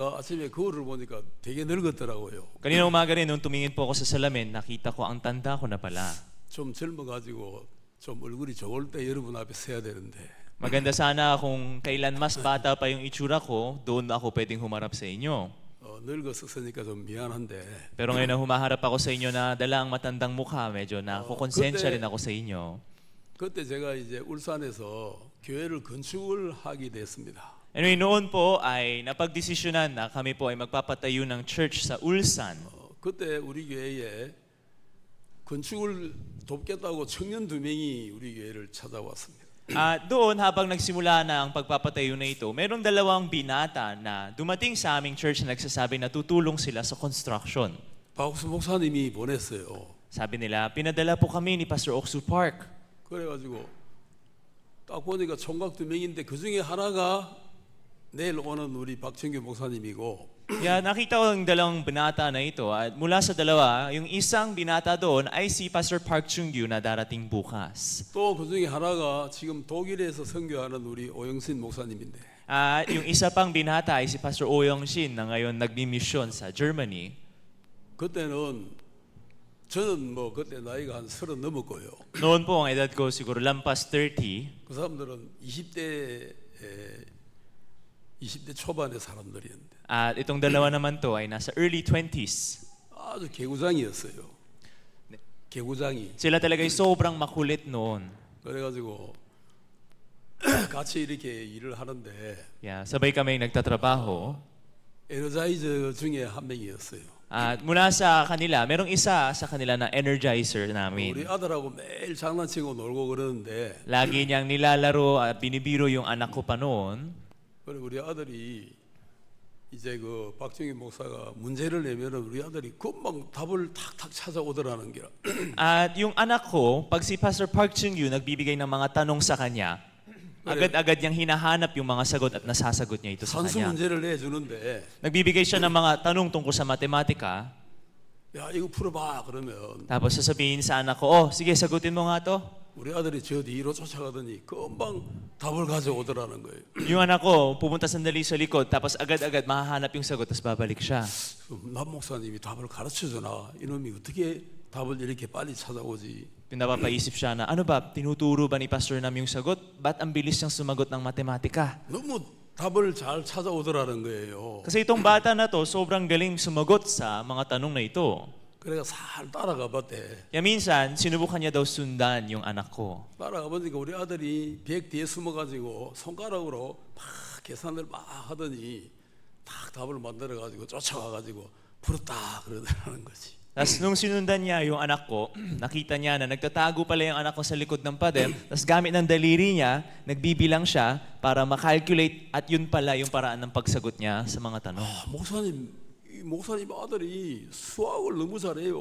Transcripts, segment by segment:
아침에 거울을 보니까 되게 늙었더라고요. Kanina umaga rin, nung tumingin po ako sa salamin, nakita ko ang tanda ko na pala. 좀 젊어가지고 좀 얼굴이 좋을 때 여러분 앞에 서야 되는데 Maganda sana kung kailan mas bata pa yung itsura ko, doon ako pwedeng humarap sa inyo. 늙었으니까 좀 미안한데 Pero ngayon na humaharap ako sa inyo na dala ang matandang mukha, medyo nakukonsensya 그때- rin ako sa inyo. 그때 제가 이제 울산에서 교회를 건축을 하게 됐습니다. Anyway, noon po ay napagdesisyonan na kami po ay magpapatayo ng church sa Ulsan. 그때 우리 교회에 건축을 돕겠다고 청년 2명이 우리 교회를 찾아왔습니다. At doon, habang nagsimula na ang pagpapatayo na ito, merong dalawang binata na dumating sa aming church na nagsasabi na tutulong sila sa construction. 박수 목사님이 보냈어요. Sabi nila, pinadala po kami ni Pastor Oksu Park. 그래가지고 딱 보니까 총각 2명인데 그 중에 하나가 내일 오는 우리 박정규 목사님이고 Kaya nakita ko ang dalawang binata na ito at mula sa dalawa, yung isang binata doon ay si Pastor Park Chung-gyu na darating bukas. 또 그 중에 하나가 지금 독일에서 선교하는 우리 오영신 목사님인데 At yung isa pang binata ay si Pastor Oh Young-shin na ngayon nagmi-mission sa Germany. 그때는 저는 뭐 그때 나이가 한 30 넘었고요. Noon po ang edad ko siguro lampas 30. 그 사람들은 20대 초반의 사람들이었는데 At itong dalawa naman to ay nasa early 20s. 아주 개구장이었어요. 개구장이. Sila talaga ay sobrang makulit noon. 그래가지고 같이 이렇게 일을 하는데 Yeah, sabay kami nagtatrabaho. 에너자이저 중에 한 명이었어요. At mula sa kanila, merong isa sa kanila na energizer 우리 namin. 아들하고 매일 장난치고 놀고 그러는데 Lagi niyang nilalaro at binibiro yung anak ko pa noon. 그래 우리 아들이 이제 그 박정희 목사가 문제를 내면은 우리 아들이 금방 답을 탁탁 찾아오더라는 게. At yung anak ko, pag si Pastor Park Chung-gyu nagbibigay ng mga tanong sa kanya, agad-agad niyang hinahanap yung mga sagot at nasasagot niya ito sa 산수 kanya. 문제를 내주는데 Nagbibigay siya ng mga tanong tungkol sa matematika, 야 이거 풀어봐 그러면 tapos sasabihin sa anak ko, oh, sige, sagutin mo nga to. 우리 아들이 저 뒤로 쫓아가더니 금방 답을 가져오더라는 거예요. Yung anak ko, pupunta sandali sa likod, tapos agad-agad mahahanap yung sagot, tapos babalik siya. 남 목사님이 답을 가르쳐주나 이놈이 어떻게 답을 이렇게 빨리 찾아오지? Pinapapaisip siya na, ano ba, tinuturo ba ni Pastor Nam yung sagot? Ba't ang bilis niyang sumagot ng matematika? 너무 답을 잘 찾아오더라는 거예요. Kasi itong bata na to, sobrang galing sumagot sa mga tanong na ito. 그래가 살 따라가 봤대. Kaya minsan, sinubukan niya daw sundan yung anak ko. 따라가 보니까 우리 아들이 벽 뒤에 숨어가지고 손가락으로 막 계산을 막 하더니 딱 답을 만들어가지고 쫓아가가지고 풀었다 그러더라는 거지. Tapos nung sinundan niya yung anak ko, nakita niya na nagtatago pala yung anak ko sa likod ng pader. Tapos gamit ng daliri niya, nagbibilang siya para makalculate at yun pala yung paraan ng pagsagot niya sa mga tanong. 목사님 아들이 수학을 너무 잘해요.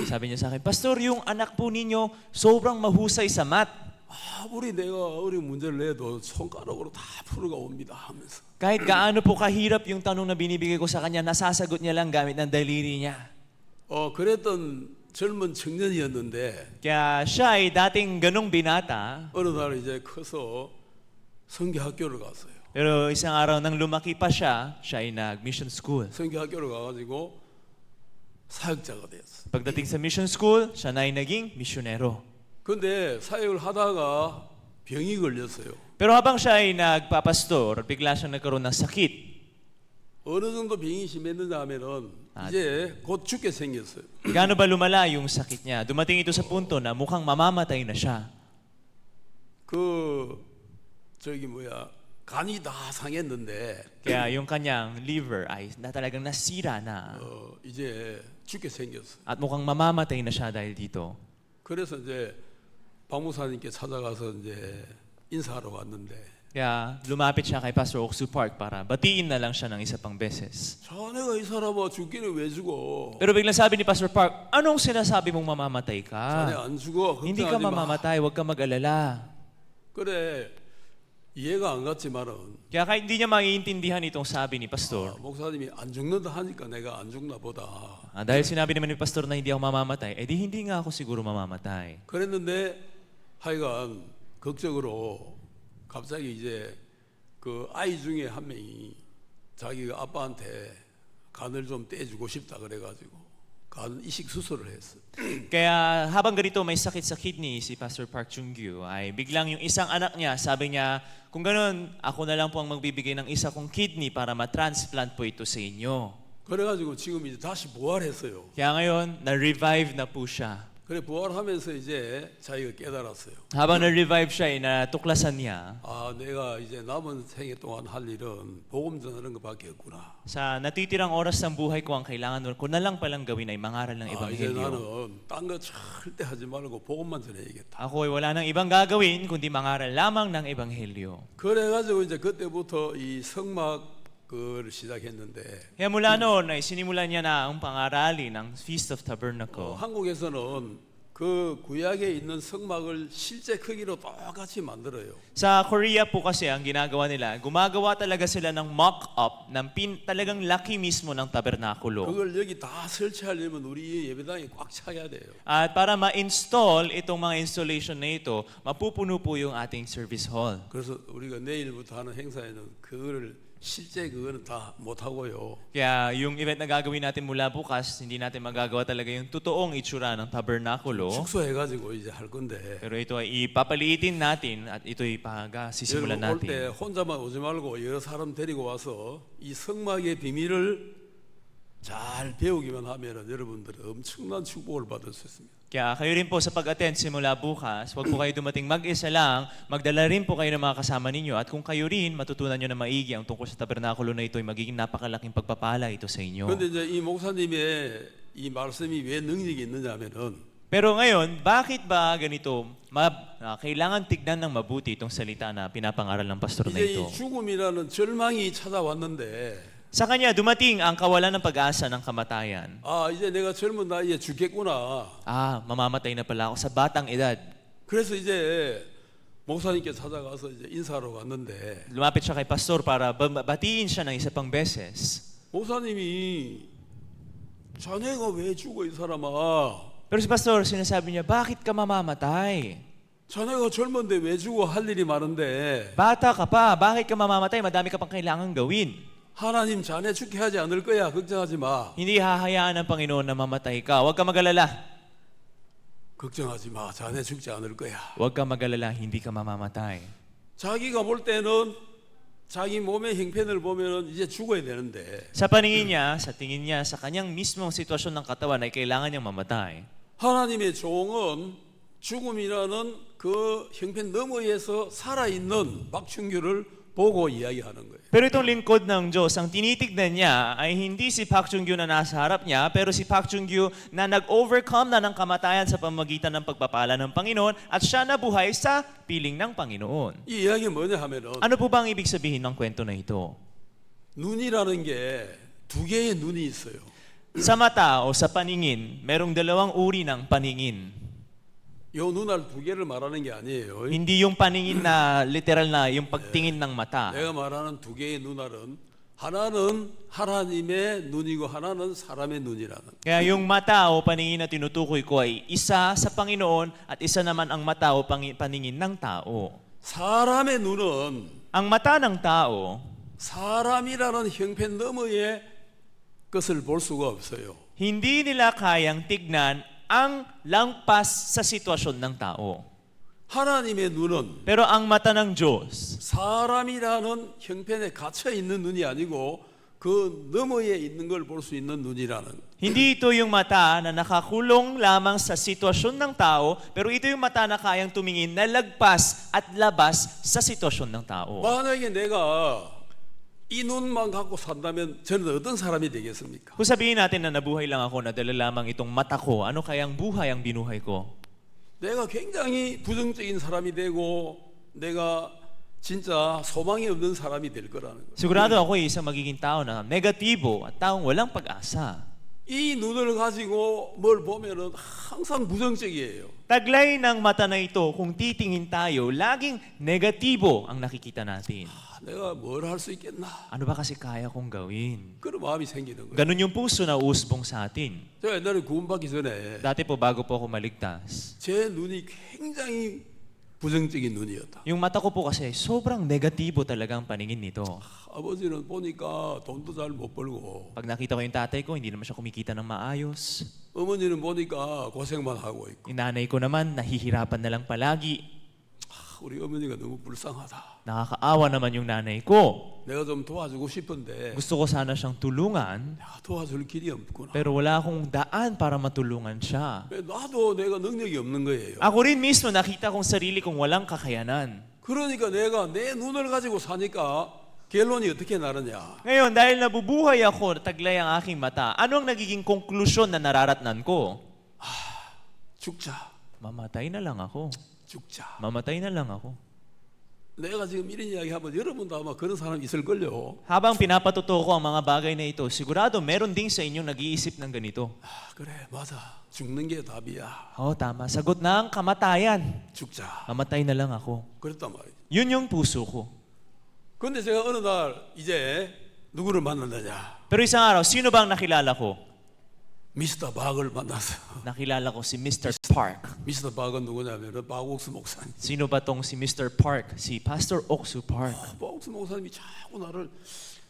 Sabi niya sa akin, Pastor, yung anak po ninyo sobrang mahusay sa math. 아무리 내가 어려운 문제를 내도 손가락으로 다 풀어가 옵니다 하면서. Kahit gaano po kahirap yung tanong na binibigay ko sa kanya, nasasagot niya lang gamit ng daliri niya. 그랬던 젊은 청년이었는데 Kaya siya ay dating ganong binata, 어느 날 이제 커서 성교학교를 갔어요. pero isang araw nang lumaki pa siya ay nag-mission school. 성교학교를 가가지고 사역자가 됐어. Pagdating sa mission school, siya na ay naging misyonero. 근데 사역을 하다가 병이 걸렸어요. Pero habang siya ay nagpapastor, bigla siyang nagkaroon ng sakit. 어느 정도 병이 심했느냐 하면은 이제 곧 죽게 생겼어요. Gaano ba lumala yung sakit niya? Dumating ito sa punto na mukhang mamamatay na siya. 간이 다 상했는데 Kaya yung kanyang liver ay talagang nasira na. 이제 죽게 생겼어. At mukhang mamamatay na siya dahil dito. 그래서 이제 박무사님께 찾아가서 이제 인사하러 왔는데 Kaya lumapit siya kay Pastor Oksu Park para batiin na lang siya ng isa pang beses. 자네가 이 사람아 죽기는 왜 죽어? Pero biglang sabi ni Pastor Park, anong sinasabi mong mamamatay 자네 ka? 안 죽어. Hindi ka 걱정하지 마. mamamatay, huwag ka mag-alala. 그래 이해가 안 갔지만은 Kaya kahit hindi niya maiintindihan itong sabi ni Pastor, 목사님이 안 죽는다 하니까 내가 안 죽나 보다. dahil sinabi naman ni Pastor na hindi ako mamamatay, edi hindi nga ako siguro mamamatay. 그랬는데 하여간 극적으로 갑자기 이제 그 아이 중에 한 명이 자기가 아빠한테 간을 좀 떼주고 싶다 그래가지고 간 이식 수술을 했어. Kaya habang ganito may sakit sa kidney si Pastor Park Chung-gyu ay biglang yung isang anak niya sabi niya, kung ganun ako na lang po ang magbibigay ng isa kong kidney para ma-transplant po ito sa inyo. 그래가지고 지금 이제 다시 부활했어요. Kaya ngayon, na-revive na po siya. 그래 부활하면서 이제 자기가 깨달았어요. Habang na-revive siya, natuklasan niya 아, 내가 이제 남은 생애 동안 할 일은 복음 전하는 것밖에 없구나. sa natitirang oras ng buhay ko ang kailangan ko na lang palang gawin ay mangaral ng 아, 이제 ebanghelyo. 나는 딴 거 절대 하지 말고 복음만 전해야겠다. Ako ay wala nang ibang gagawin kundi mangaral lamang ng ebanghelyo. 그래가지고 이제 그때부터 이 성막 그를 시작했는데 Kaya mula noon ay sinimulan niya na ang pangarali ng Feast of Tabernacle. 한국에서는 그 구약에 있는 성막을 실제 크기로 똑같이 만들어요. Sa Korea po kasi ang ginagawa nila, gumagawa talaga sila ng mock-up ng talagang laki mismo ng tabernakulo. 그걸 여기 다 설치하려면 우리 예배당이 꽉 차야 돼요. At para ma-install itong mga installation na ito, mapupuno po yung ating service hall. 그래서 우리가 내일부터 하는 행사에는 그거를 실제 그거는 다 못 하고요. Kaya yung event na gagawin natin mula bukas, hindi natin magagawa talaga yung totoong itsura ng tabernakulo. 축소해가지고 이제 할 건데. Pero ito ay ipapaliitin natin at ito'y sisimulan 여러분 올 때 natin. 혼자만 오지 말고 여러 사람 데리고 와서 이 성막의 비밀을 잘 배우기만 하면은 여러분들은 엄청난 축복을 받을 수 있습니다. Kaya kayo rin po sa pag-attend simula bukas, huwag po kayo dumating mag-isa lang, magdala rin po kayo ng mga kasama ninyo at kung kayo rin matutunan nyo na maigi ang tungkol sa tabernakulo na ito ay magiging napakalaking pagpapala ito sa inyo. 그런데 이제 이 목사님의 이 말씀이 왜 능력이 있느냐면은 Pero ngayon, bakit ba ganito kailangan tignan ng mabuti itong salita na pinapangaral ng pastor na 이제 ito? 이 죽음이라는 절망이 찾아왔는데 Sa kanya, dumating ang kawalan ng pag-asa ng kamatayan. 아 이제 내가 젊은 나이에 죽겠구나. Mamamatay na pala ako sa batang edad. 그래서 이제 목사님께 찾아가서 이제 인사하러 갔는데 Lumapit siya kay pastor para batiin siya ng isa pang beses. 목사님이 자네가 왜 죽어 이 사람아? Pero si pastor, sinasabi niya, bakit ka mamamatay? 자네가 젊은데 왜 죽어 할 일이 많은데 Bata ka pa, bakit ka mamamatay? Madami ka pang kailangang gawin. 하나님 자네 죽게 하지 않을 거야. 걱정하지 마. Hindi hahayaan ng Panginoon na mamatay ka. Huwag ka mag-alala. 걱정하지 마. 자네 죽지 않을 거야. Huwag ka mag-alala, hindi ka mamamatay. 자기가 볼 때는 자기 몸의 형편을 보면은 이제 죽어야 되는데 Sa paningin niya, sa tingin niya, sa kanyang mismong sitwasyon ng katawan ay kailangan niyang mamatay. 하나님의 종은 죽음이라는 그 형편 너머에서 살아있는 박충규를 보고 이야기하는 거예요. Pero itong lingkod ng Diyos, ang tinitignan niya ay hindi si Park Chung-gyu na nasa harap niya, pero si Park Chung-gyu na nag-overcome na ng kamatayan sa pamamagitan ng pagpapala ng Panginoon at siya nabuhay sa piling ng Panginoon. 이 이야기 뭐냐 하면은 Ano po ba ang ibig sabihin ng kwento na ito? 눈이라는 게 두 개의 눈이 있어요. Sa mata o sa paningin, merong dalawang uri ng paningin. 요 눈알 두 개를 말하는 게 아니에요. Hindi yung paningin na literal na yung pagtingin ng mata. 내가 말하는 두 개의 눈알은 하나는 하나님의 눈이고 하나는 사람의 눈이라는. Kaya yung mata o paningin na tinutukoy ko ay isa sa Panginoon at isa naman ang mata o paningin ng tao. 사람의 눈은 Ang mata ng tao, 사람이라는 형편 너머의 것을 볼 수가 없어요. hindi nila kayang tignan ang lampas sa sitwasyon ng tao. 하나님의 눈은 Pero ang mata ng Diyos, 사람이라는 형편에 갇혀 있는 눈이 아니고 그 너머에 있는 걸 볼 수 있는 눈이라는. hindi ito yung mata na nakakulong lamang sa sitwasyon ng tao, pero ito yung mata na kayang tumingin na lagpas at labas sa sitwasyon ng tao. 만약에 내가 이 눈만 갖고 산다면 저는 어떤 사람이 되겠습니까? Kung sabihin natin na nabuhay lang ako, nadala lamang itong mata ko, ano kayang buhay ang binuhay ko? 내가 굉장히 부정적인 사람이 되고 내가 진짜 소망이 없는 사람이 될 거라는 거예요. Sigurado ako isang magiging tao na negatibo at taong walang pag-asa. 이 눈을 가지고 뭘 보면은 항상 부정적이에요. Taglay ng mata na ito, kung titingin tayo, laging negatibo ang nakikita natin. 내가 뭘 할 수 있겠나? Ano ba kasi kaya kong gawin? 그런 마음이 생기는 거예요. Ganun yung puso na usbong sa atin. 제가 옛날에 구원받기 전에 Dati po, bago po ako maligtas, 제 눈이 굉장히 부정적인 눈이었다. Yung mata ko po kasi, sobrang negatibo talaga ang paningin nito. 아버지는 보니까 돈도 잘 못 벌고 Pag nakita ko yung tatay ko, hindi naman siya kumikita ng maayos. 어머니는 보니까 고생만 하고 있고 Yung nanay ko naman, nahihirapan na lang palagi. 우리 어머니가 너무 불쌍하다. Nakakaawa naman yung nanay ko. 내가 좀 도와주고 싶은데 Gusto ko sana siyang tulungan, 내가 도와줄 길이 없구나. pero wala akong daan para matulungan siya. 왜 나도 내가 능력이 없는 거예요. Ako rin mismo nakita kong sarili kong walang kakayanan. 그러니까 내가 내 눈을 가지고 사니까 결론이 어떻게 나느냐. Ngayon, dahil nabubuhay ako, taglay ang aking mata, ano ang nagiging konklusyon na nararatnan ko? 죽자. Mamatay na lang ako. 죽자. Mamatay na lang ako. 내가 지금 이런 이야기하면 여러분도 아마 그런 사람 있을걸요. Habang pinapatuto ko ang mga bagay na ito, sigurado meron din sa inyong nag-iisip ng ganito. 그래 맞아. 죽는 게 답이야. Oh, tama. Sagot na ang kamatayan. 죽자. Mamatay na lang ako. 그랬단 말이에요. Yun yung puso ko. 근데 제가 어느 날 이제 누구를 만났느냐. Pero isang araw, sino ba ang nakilala ko? 미스터 박을 만났어. Nakilala ko si Mr. Park. 미스터 박은 누구냐면 박옥수 목사님. Sino ba tong si Mr. Park? Si Pastor Oksu Park. 박옥수 목사님이 자꾸 나를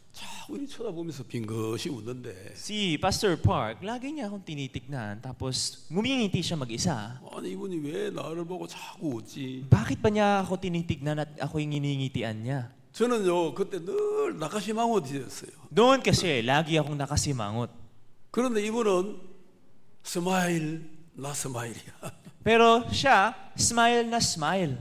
자꾸 이렇게 쳐다보면서 빙긋이 웃는데 Si Pastor Park, lagi niya akong tinitignan, tapos ngumingiti siya mag-isa. 아니 이분이 왜 나를 보고 자꾸 웃지? Bakit ba niya ako tinitignan at ako yung iningitian niya? 저는요 그때 늘 나카시망어디였어요. Doon kasi, lagi akong nakasimangot. 그런데 이분은 스마일 나 스마일이야. Pero siya, smile na smile.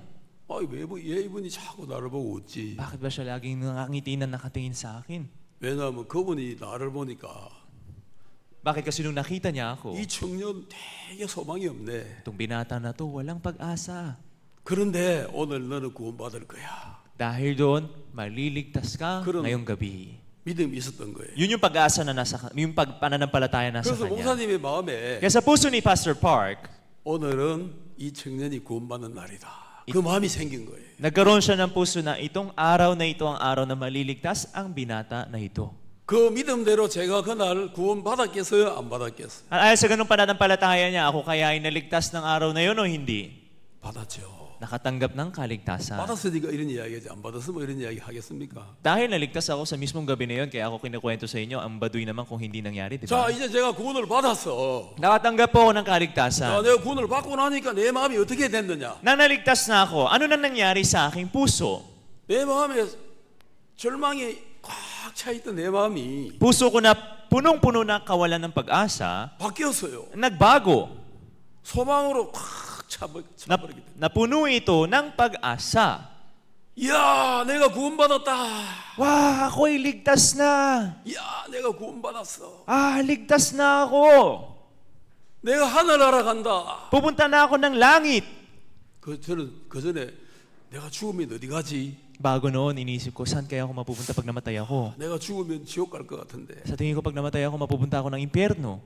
아이 왜 이분이 자꾸 나를 보고 웃지? Bakit ba siya laging nakangiti na nakatingin sa akin? 왜냐하면 그분이 나를 보니까 Bakit kasi nung nakita niya ako, 이 청년 되게 소망이 없네. itong binata na to, walang pag-asa. 그런데 오늘 너는 구원받을 거야. Dahil doon, maliligtas ka Kung- ngayong gabi. 믿음이 있었던 거예요. Yun yung pag-asa na yung pananampalataya nasa 그래서 kanya. 목사님의 마음에 Kaya sa puso ni Pastor Park, 오늘은 이 청년이 구원받는 날이다. 그 마음이 생긴 거예요. nagkaroon siya ng puso na itong araw na ito ang araw na maliligtas ang binata na ito. 그 믿음대로 제가 그날 구원받았겠어요? 안 받았겠어요? Ayon sa ganung pananampalataya niya, ako kaya ay naligtas ng araw na yun o hindi? 받았죠. Nakatanggap ng kaligtasan. 받았으니까 이런 이야기하지. 안 받았으면 이런 이야기 하겠습니까? Dahil naligtas ako sa mismong gabi na yun, kaya ako kinukwento sa inyo, ang baduy naman kung hindi nangyari, di 자, ba? 이제 제가 구원을 받았어. Nakatanggap po ako ng 자, kaligtasan. 내가 구원을 받고 나니까 내 마음이 어떻게 됐느냐? Na naligtas na ako, ano na nangyari sa aking puso? 내 마음에 절망이 꽉 차 있던 내 마음이 Puso ko na punong-puno na kawalan ng pag-asa, 바뀌었어요. nagbago. 소망으로 꽉 차버리게 돼. Napuno ito ng pag-asa. 이야, 내가 구원받았다. Wow, ako'y ligtas na. 이야, 내가 구원받았어. Ligtas na ako. 내가 하늘나라 간다. Pupunta na ako ng langit. 저는 그 전에 내가 죽으면 어디 가지? Bago noon, inisip ko, saan kaya ako mapupunta pag namatay ako? 내가 죽으면 지옥 갈 것 같은데. Sa tingin ko, pag namatay ako, mapupunta ako ng impyerno.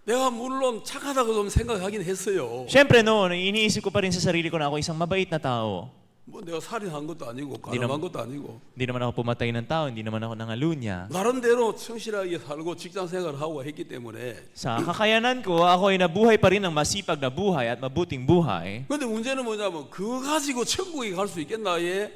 내가 물론 착하다고 좀 생각하긴 했어요. Siyempre noon, iniisip ko pa rin sa sarili ko na ako isang mabait na tao. 뭐 내가 살인한 것도 아니고 남- 가늠한 것도 아니고 Hindi naman ako pumatay ng tao, hindi naman ako nangalunya. 나름대로 성실하게 살고 직장 생활을 하고 했기 때문에. Sa kakayanan ko, ako ay nabuhay pa rin ng masipag na buhay at mabuting buhay. 근데 문제는 뭐냐면 그거 가지고 천국에 갈 수 있겠나에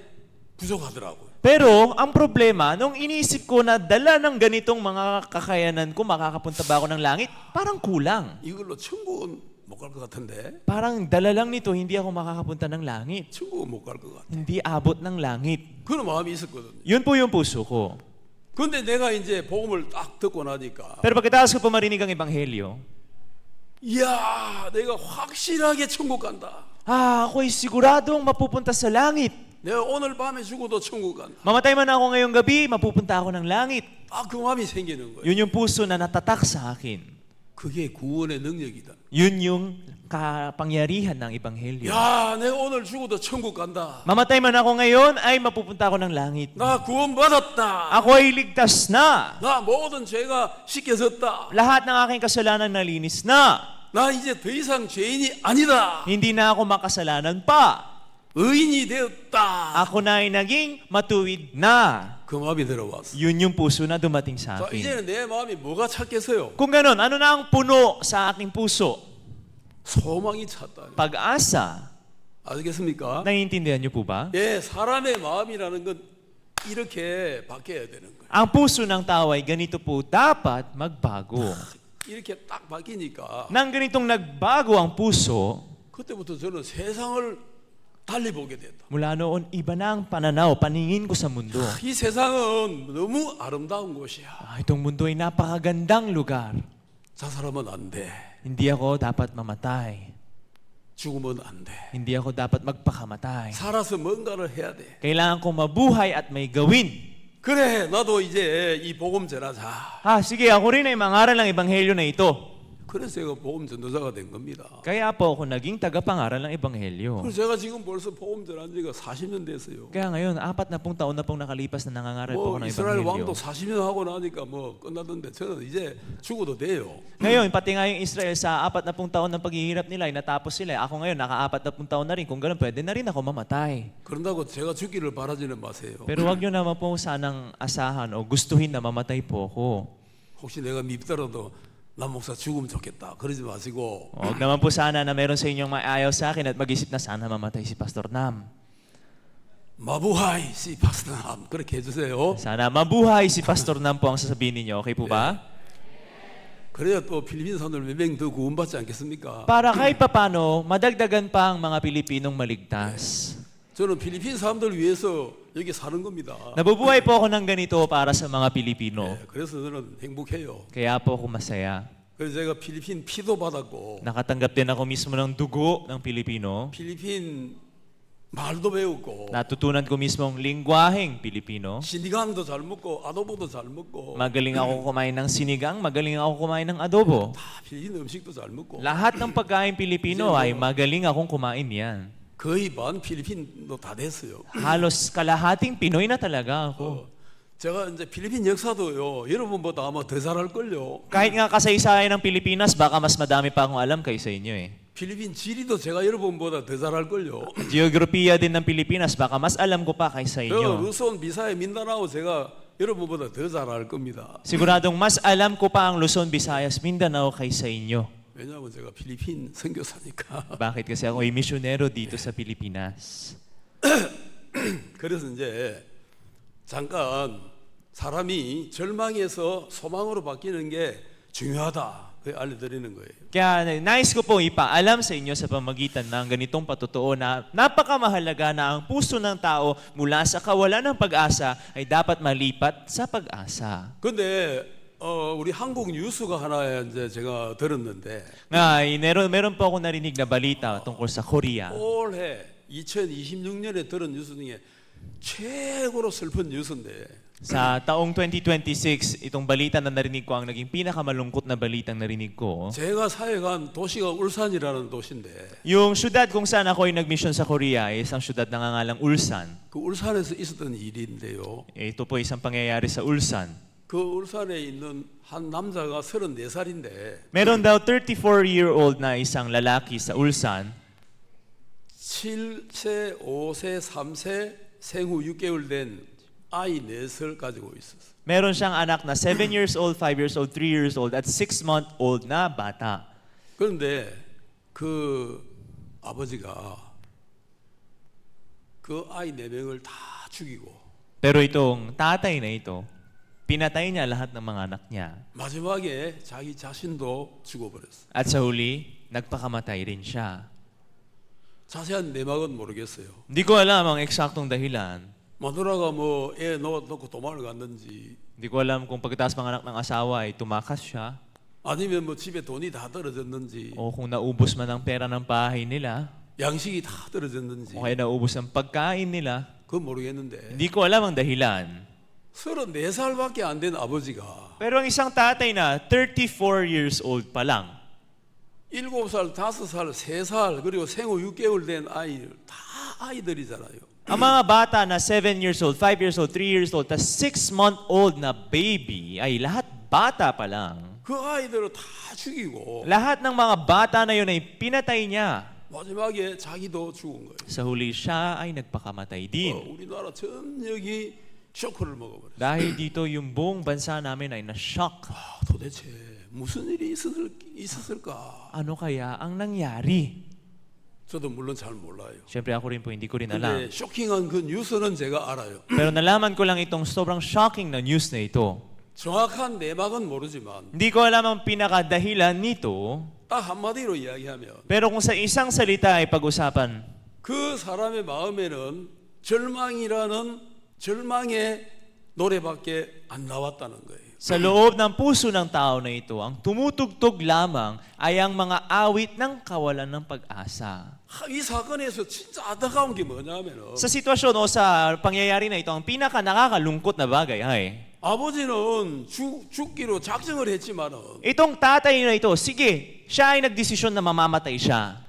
부족하더라고요. Pero ang problema, nung iniisip ko na dala ng ganitong mga kakayanan ko, makakapunta ba ako ng langit? Parang kulang. 이걸로 천국은 못 갈 것 같은데. Parang dala lang nito, hindi ako makakapunta ng langit. 천국은 못 갈 것 같아. Hindi abot ng langit. 그런 마음이 있었거든요. Yun po yung puso ko. 근데 내가 이제 복음을 딱 듣고 나니까 Pero pagkatapos ko po marinig ang ebanghelyo, 이야, 내가 확실하게 천국 간다. ako'y siguradong mapupunta sa langit. 내가 오늘 밤에 죽어도 천국 간다. Mamatay man ako ngayong gabi, mapupunta ako ng langit. 딱 그 마음이 생기는 거예요. Yun yung puso na natatak sa akin. 그게 구원의 능력이다. Yun yung kapangyarihan ng ebanghelyo. 야, 내가 오늘 죽어도 천국 간다. Mamatay man ako ngayon, ay mapupunta ako ng langit. 나 구원받았다. Ako ay ligtas na. 나 모든 죄가 씻겨졌다. Lahat ng aking kasalanan nalinis na. 나 이제 더 이상 죄인이 아니다. Hindi na ako makasalanan pa. 의인이 되었다. Ako na ay naging matuwid na. 그 마음이 들어왔어. Yun yung puso na dumating sa 자, akin. 이제는 내 마음이 뭐가 찼겠어요? Kung ganun, ano na ang puno sa aking puso? 소망이 찼다. Pag-asa. 아시겠습니까? Naiintindihan niyo po ba? 예, 사람의 마음이라는 건 이렇게 바뀌어야 되는 거예요. Ang puso ng tao ay ganito po, dapat magbago. 이렇게 딱 바뀌니까 Nang ganitong nagbago ang puso, 그때부터 저는 세상을 달리 보게 됐다. mula noon, iba na ang pananaw, paningin ko sa mundo. 이 세상은 너무 아름다운 곳이야. Itong mundo ay napakagandang lugar. 자살하면 안 돼. Hindi ako dapat mamatay. 죽으면 안 돼. Hindi ako dapat magpakamatay. 살아서 뭔가를 해야 돼. Kailangan kong mabuhay at may gawin. 그래, 나도 이제 이 복음 전하자. Sige, ako rin ay mangaral ng ebanghelyo na ito. 그래서 제가 복음 전도자가 된 겁니다. Kaya po ako naging tagapangaral ng ebanghelyo. 그래서 제가 지금 벌써 복음 전한 지가 40년 됐어요. Kaya ngayon, 40 taon na pong nakalipas na nangangaral po 뭐 ako ng 이스라엘 ebanghelyo. 왕도 40년 하고 나니까 뭐 끝났던데 저는 이제 죽어도 돼요. Ngayon, pati nga yung Israel sa 40 taon ng paghihirap nila ay natapos sila. Ako ngayon, naka-40 taon na rin. Kung ganun, pwede na rin ako mamatay. 그런다고 제가 죽기를 바라지는 마세요. Pero wag nyo naman po sanang asahan o gustuhin na mamatay po ako. 혹시 내가 밉더라도 남 목사 죽으면 좋겠다. 그러지 마시고 Huwag naman po sana na meron sa inyong maayaw sa akin at mag-isip na sana mamatay si Pastor Nam. 마부하이 씨 파스남 그렇게 해주세요. Sana mabuhay si Pastor Nam po ang sasabihin ninyo. Okay po ba? 그래야 또 필리핀 사람들 몇 명 더 구원받지 않겠습니까? Para kahit papano, madagdagan pa ang mga Pilipinong maligtas. 저는 필리핀 사람들 위해서 여기 사는 겁니다. Nabubuhay po ako ng ganito para sa mga Pilipino. 그래서 저는 행복해요. Kaya po ako masaya. 그래서 제가 필리핀 피도 받았고 Nakatanggap din ako mismo ng dugo ng Pilipino. 필리핀 말도 배웠고 Natutunan ko mismo ang lingwaheng Pilipino. 시니강도 잘 먹고 아도보도 잘 먹고 Magaling ako kumain ng sinigang, magaling ako kumain ng adobo. 다 필리핀 음식도 잘 먹고 Lahat ng pagkain Pilipino ay magaling akong kumain yan. 거의 반 필리핀도 다 됐어요. Halos kalahating Pinoy na talaga ako. 제가 이제 필리핀 역사도요 여러분보다 아마 더 잘할걸요. Kahit nga kasaysayan ng Pilipinas, baka mas madami pa akong alam kaysa inyo eh. 필리핀 지리도 제가 여러분보다 더 잘할걸요. Geografiya din ng Pilipinas, baka mas alam ko pa kaysa 저 inyo. 루손 비사의 민다나오 제가 여러분보다 더 잘할 겁니다. Siguradong mas alam ko pa ang Luzon, Visayas, Mindanao kaysa inyo. 왜냐하면 제가 필리핀 선교사니까. Bakit? Kasi ako ay misyonero dito sa Pilipinas. 그래서 이제 잠깐 사람이 절망에서 소망으로 바뀌는 게 중요하다. 그 알려드리는 거예요. Kaya nais ko po ipaalam sa inyo sa pamagitan ng ganitong patotoo na napakamahalaga na ang puso ng tao mula sa kawalan ng pag-asa ay dapat malipat sa pag-asa. 근데 우리 한국 뉴스가 하나 이제 제가 들었는데 Meron po ako narinig na balita tungkol sa Korea. 올해 2026년에 들은 뉴스 중에 최고로 슬픈 뉴스인데 Sa taong 2026, itong balita na narinig ko ang naging pinakamalungkot na balitang narinig ko. 제가 사역한 도시가 울산이라는 도시인데 Yung syudad kung saan ako ay nagmisyon sa Korea ay isang syudad na nangangalang Ulsan. 그 울산에서 있었던 일인데요. Ito po isang pangyayari sa Ulsan. 그 울산에 있는 한 남자가 34살인데 Meron daw 34-year-old na isang lalaki sa Ulsan. 7세, 5세, 3세, 생후 6개월 된 아이 4을 가지고 있었어요. Meron siyang anak na 7 years old, 5 years old, 3 years old, at 6-month-old na bata. 그런데 그 아버지가 그 아이 4명을 다 죽이고 Pero itong tatay na ito, pinatay niya lahat ng mga anak niya. 마지막에 자기 자신도 죽어버렸어요. At sa huli, nagpakamatay rin siya. 자세한 내막은 모르겠어요. Hindi ko alam ang eksaktong dahilan. 마누라가 뭐 애 놓고 도망을 갔는지 Hindi ko alam kung pagkatapos mga anak ng asawa ay tumakas siya 아니면 뭐 집에 돈이 다 떨어졌는지 o kung naubos man ang pera ng bahay nila 양식이 다 떨어졌는지 o kaya naubos ang pagkain nila. 그건 모르겠는데 Hindi ko alam ang dahilan. 34살밖에 안 된 아버지가 Pero ang isang tatay na 34 years old pa lang, 7살, 5살, 3살 그리고 생후 6개월 된 아이 다 아이들이잖아요. ang mga bata na 7 years old, 5 years old, 3 years old, tas 6-month-old na baby ay lahat bata pa lang. 그 아이들을 다 죽이고 Lahat ng mga bata na yun ay pinatay niya. 마지막에 자기도 죽은 거예요. Sa huli siya ay nagpakamatay din. 우리나라 전역이 쇼크를 먹어버렸어요. Dahil dito yung buong bansa namin ay na-shock. 도대체 무슨 일이 있었을까? Ano kaya ang nangyari? 저도 물론 잘 몰라요. Siyempre ako rin po, hindi ko rin alam. 근데 쇼킹한 그 뉴스는 제가 알아요. Pero nalaman ko lang itong sobrang shocking na news na ito. 정확한 내막은 모르지만 Hindi ko alam ang pinakadahilan nito, 딱 한마디로 이야기하면 pero kung sa isang salita ay pag-usapan, 그 사람의 마음에는 절망이라는 절망의 노래밖에 안 나왔다는 거예요. sa loob ng puso ng tao na ito, ang tumutugtog lamang ay ang mga awit ng kawalan ng pag-asa. 이 사건에서 진짜 안타까운 게 뭐냐면은 Sa sitwasyon o sa pangyayari na ito, ang pinaka nakakalungkot na bagay ay, 아버지는 죽기로 작정을 했지만은 itong tatay na ito, sige, siya ay nagdesisyon na mamamatay siya.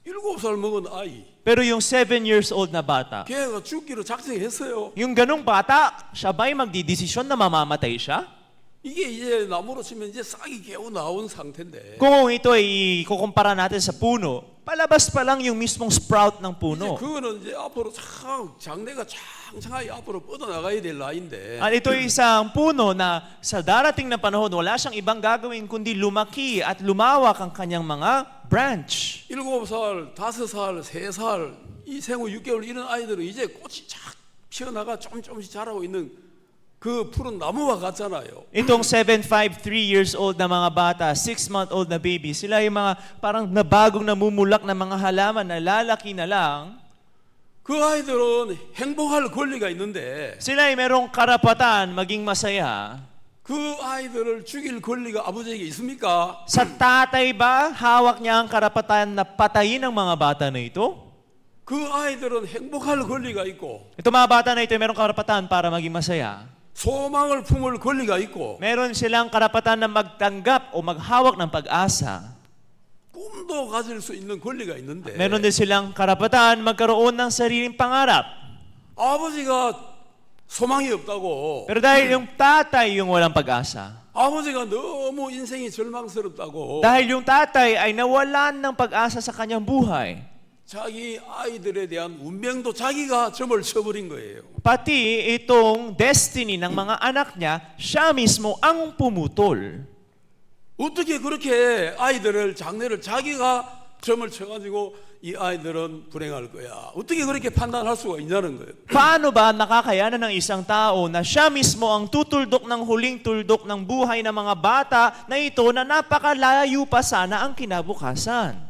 7살 먹은 아이 Pero yung 7 years old na bata, 걔가 죽기로 작정했어요. yung ganong bata, siya ba'y magdidesisyon na mamamatay siya? 이게 이제 나무로 치면 이제 싹이 개고 나온 상태인데 Kung ito ay ikukumpara natin sa puno, palabas pa lang yung mismong sprout ng 이제 puno. 그거는 이제 앞으로 참 장래가 창창하게 앞으로 뻗어나가야 될 나이인데 At ito ay isang puno na sa darating na panahon, wala siyang ibang gagawin kundi lumaki at lumawak ang kanyang mga branch. 7살, 5살, 3살, 이 생후 6개월 이런 아이들은 이제 꽃이 착 피어나가 조금씩 자라고 있는 그 푸른 나무와 같잖아요. Itong 7, 5, 3 years old na mga bata, 6-month-old na baby, sila yung mga parang nabagong namumulak na mga halaman na lalaki na lang. 그 아이들은 행복할 권리가 있는데 Sila ay merong karapatan maging masaya. 그 아이들을 죽일 권리가 아버지에게 있습니까? Sa tatay ba, hawak niya ang karapatan na patayin ang mga bata na ito? 그 아이들은 행복할 권리가 있고 Ito mga bata na ito ay merong karapatan para maging masaya. 소망을 품을 권리가 있고 Meron silang karapatan na magtanggap o maghawak ng pag-asa. 꿈도 가질 수 있는 권리가 있는데 Meron din silang karapatan magkaroon ng sariling pangarap. 아버지가 소망이 없다고 Pero dahil yung tatay yung walang pag-asa, 아버지가 너무 인생이 절망스럽다고 dahil yung tatay ay nawalan ng pag-asa sa kanyang buhay, 자기 아이들에 대한 운명도 자기가 점을 쳐버린 거예요. pati itong destiny ng mga anak niya, siya mismo ang pumutol. 어떻게 그렇게 아이들을 장래를 자기가 점을 쳐가지고 이 아이들은 불행할 거야. 어떻게 그렇게 판단할 수가 있냐는 거예요. Paano ba nakakayanan ng isang tao na siya mismo ang tutuldok ng huling tuldok ng buhay ng mga bata na ito na napakalayo pa sana ang kinabukasan?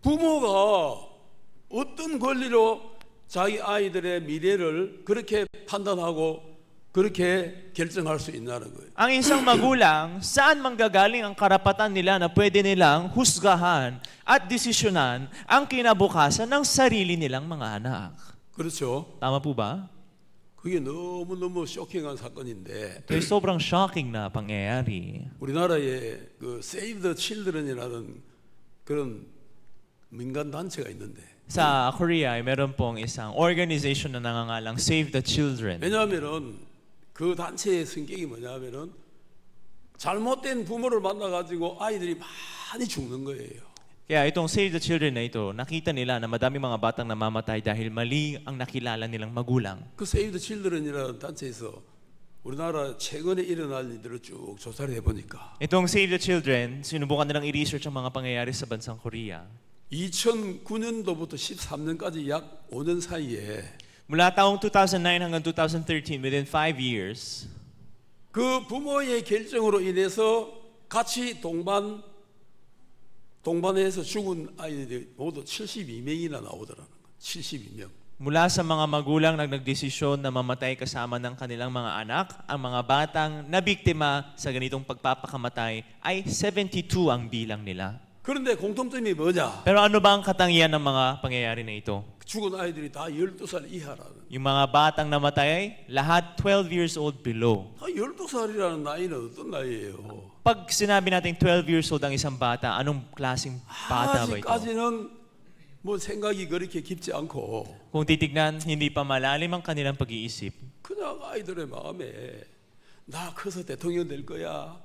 부모가 어떤 권리로 자기 아이들의 미래를 그렇게 판단하고 그렇게 결정할 수 있냐는 거예요. Ang isang magulang, saan manggagaling ang karapatan nila na pwede nilang husgahan at desisyonan ang kinabukasan ng sarili nilang mga anak? 그렇죠. Tama po ba? 그게 너무너무 쇼킹한 사건인데 Ito ay sobrang shocking na pangyayari. 우리나라에 그 Save the Children이라는 그런 민간 단체가 있는데 Sa Korea ay meron pong isang organization na nangangalang Save the Children. 왜냐하면은 그 단체의 성격이 뭐냐면은 잘못된 부모를 만나가지고 아이들이 많이 죽는 거예요. Kaya itong Save the Children na ito, nakita nila na madami mga batang namamatay dahil mali ang nakilala nilang magulang. 그 Save the Children이라는 단체에서 우리나라 최근에 일어날 일들을 쭉 조사를 해보니까 Itong Save the Children, sinubukan nilang i-research ang mga pangyayari sa bansang Korea. 2009년도부터 13년까지 약 5년 사이에 Mula taong 2009 hanggang 2013, within 5 years, 그 부모의 결정으로 인해서 같이 동반해서 죽은 아이들이 모두 72명이나 나오더라는 거예요. 72명. mula sa mga magulang na nagdesisyon na mamatay kasama ng kanilang mga anak, ang mga batang nabiktima sa ganitong pagpapakamatay ay 72 ang bilang nila. 그런데 공통점이 뭐냐? Pero ano ba ang katangian ng mga pangyayari na ito? 죽은 아이들이 다 12살 이하라는. Yung mga batang namatay ay lahat 12 years old below. 12살이라는 나이는 어떤 나이예요? Pag sinabi natin 12 years old ang isang bata, anong klaseng bata ba ito? 아직까지는 뭐 생각이 그렇게 깊지 않고 Kung titignan, hindi pa malalim ang kanilang pag-iisip. 그냥 아이들의 마음에 나 커서 대통령 될 거야.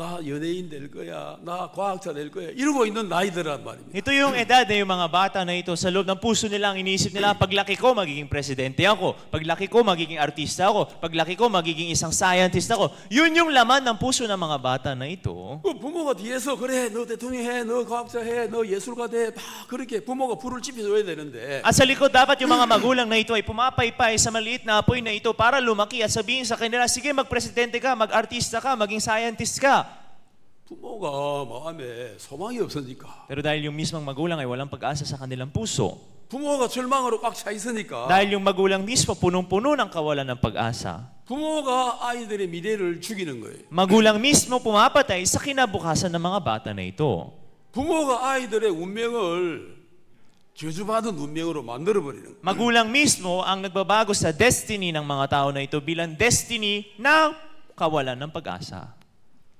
나 연예인 될 거야, 나 과학자 될 거야 이러고 있는 나이들란 말입니다. Ito yung edad na yung mga bata na ito, sa loob ng puso nila, ang iniisip nila, paglaki ko, magiging presidente ako. Paglaki ko, magiging artista ako. Paglaki ko, magiging isang scientist ako. Yun yung laman ng puso ng mga bata na ito. 그 부모가 뒤에서 그래 너 대통령 해, 너 과학자 해, 너 예술가 돼, 막 그렇게 부모가 불을 지펴줘야 되는데 At sa likod, dapat yung mga magulang na ito ay pumapaypay sa maliit na apoy na ito para lumaki at sabihin sa kanila, sige, magpresidente ka, mag-artista ka, maging scientist ka. 부모가 마음에 소망이 없으니까 Pero dahil yung mismong magulang ay walang pag-asa sa kanilang puso, 부모가 절망으로 꽉 차 있으니까 dahil yung magulang mismo punong-puno ng kawalan ng pag-asa, 부모가 아이들의 미래를 죽이는 거예요. magulang mismo pumapatay sa kinabukasan ng mga bata na ito. 부모가 아이들의 운명을 저주받은 운명으로 만들어버리는 거예요. Magulang mismo ang nagbabago sa destiny ng mga tao na ito bilang destiny na kawalan ng pag-asa.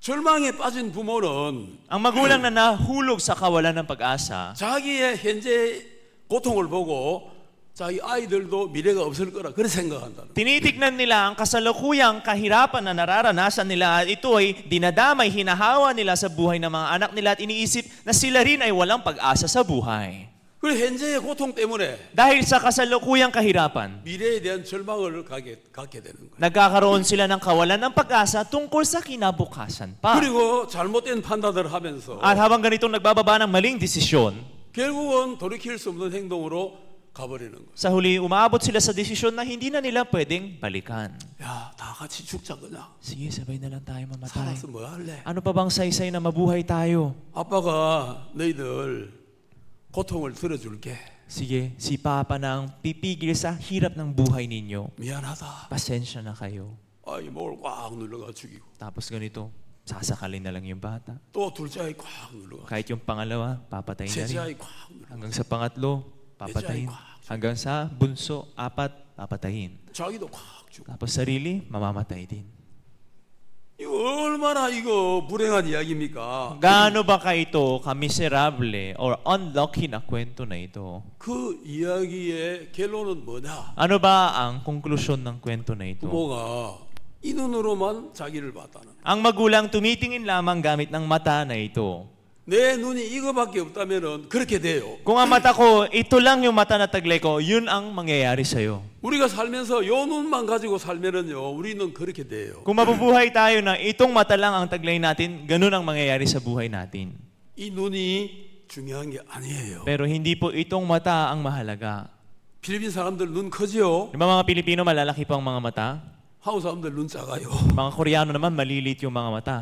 절망에 빠진 부모는 Ang magulang na nahulog sa kawalan ng pag-asa, 자기의 현재 고통을 보고 자기 아이들도 미래가 없을 거라 그렇게 생각한다. tinitignan nila ang kasalukuyang kahirapan na nararanasan nila at ito ay dinadamay, hinahawa nila sa buhay ng mga anak nila at iniisip na sila rin ay walang pag-asa sa buhay. 그리고 현재의 고통 때문에 Dahil sa kasalukuyang kahirapan, 미래에 대한 절망을 갖게 되는 거예요. nagkakaroon sila ng kawalan ng pag-asa tungkol sa kinabukasan pa. 그리고 잘못된 판단을 하면서 At habang ganitong nagbababa ng maling desisyon, 결국은 돌이킬 수 없는 행동으로 가버리는 거예요. sa huli umabot sila sa desisyon na hindi na nila pwedeng balikan. 야, 다 같이 죽자 그냥. Sige, sabay na lang tayo mamatay. 살아서 뭐 할래? Ano pa bang saysay na mabuhay tayo? 아빠가 너희들 고통을 들어줄게. Sige, si Papa na ang pipigil sa hirap ng buhay ninyo. 미안하다. Pasensya na kayo. 아이 목을 꽉 눌러가 죽이고 Tapos ganito, sasakalin na lang yung bata. 또 둘째 아이 꽉 눌러가 Kahit yung pangalawa, papatayin na 셋째 rin. 아이 꽉 눌러. Hanggang sa pangatlo, papatayin. Hanggang sa bunso, apat, papatayin. 자기도 꽉 죽고. Tapos sarili, mamamatay din. 이거 얼마나 이거 불행한 이야기입니까? Gaano ba ka ito kamiserable or unlucky na kwento na ito? 그 이야기의 결론은 뭐냐? Ano ba ang konklusyon ng kwento na ito? 부모가 이 눈으로만 자기를 봤다는. Ang magulang tumitingin lamang gamit ng mata na ito. 내 눈이 이거밖에 없다면은 그렇게 돼요. Kung ang mata ko, ito lang yung mata na taglay ko, yun ang mangyayari sa'yo. 우리가 살면서 요 눈만 가지고 살면은요, 우리는 그렇게 돼요. Kung mabubuhay tayo na itong mata lang ang taglay natin, ganun ang mangyayari sa buhay natin. 이 눈이 중요한 게 아니에요. Pero hindi po itong mata ang mahalaga. 필리핀 사람들 눈 크지요? Di ba mga Pilipino malalaki pa ang mga mata? 한국 사람들 눈 작아요. Mga Koreano naman malilit yung mga mata.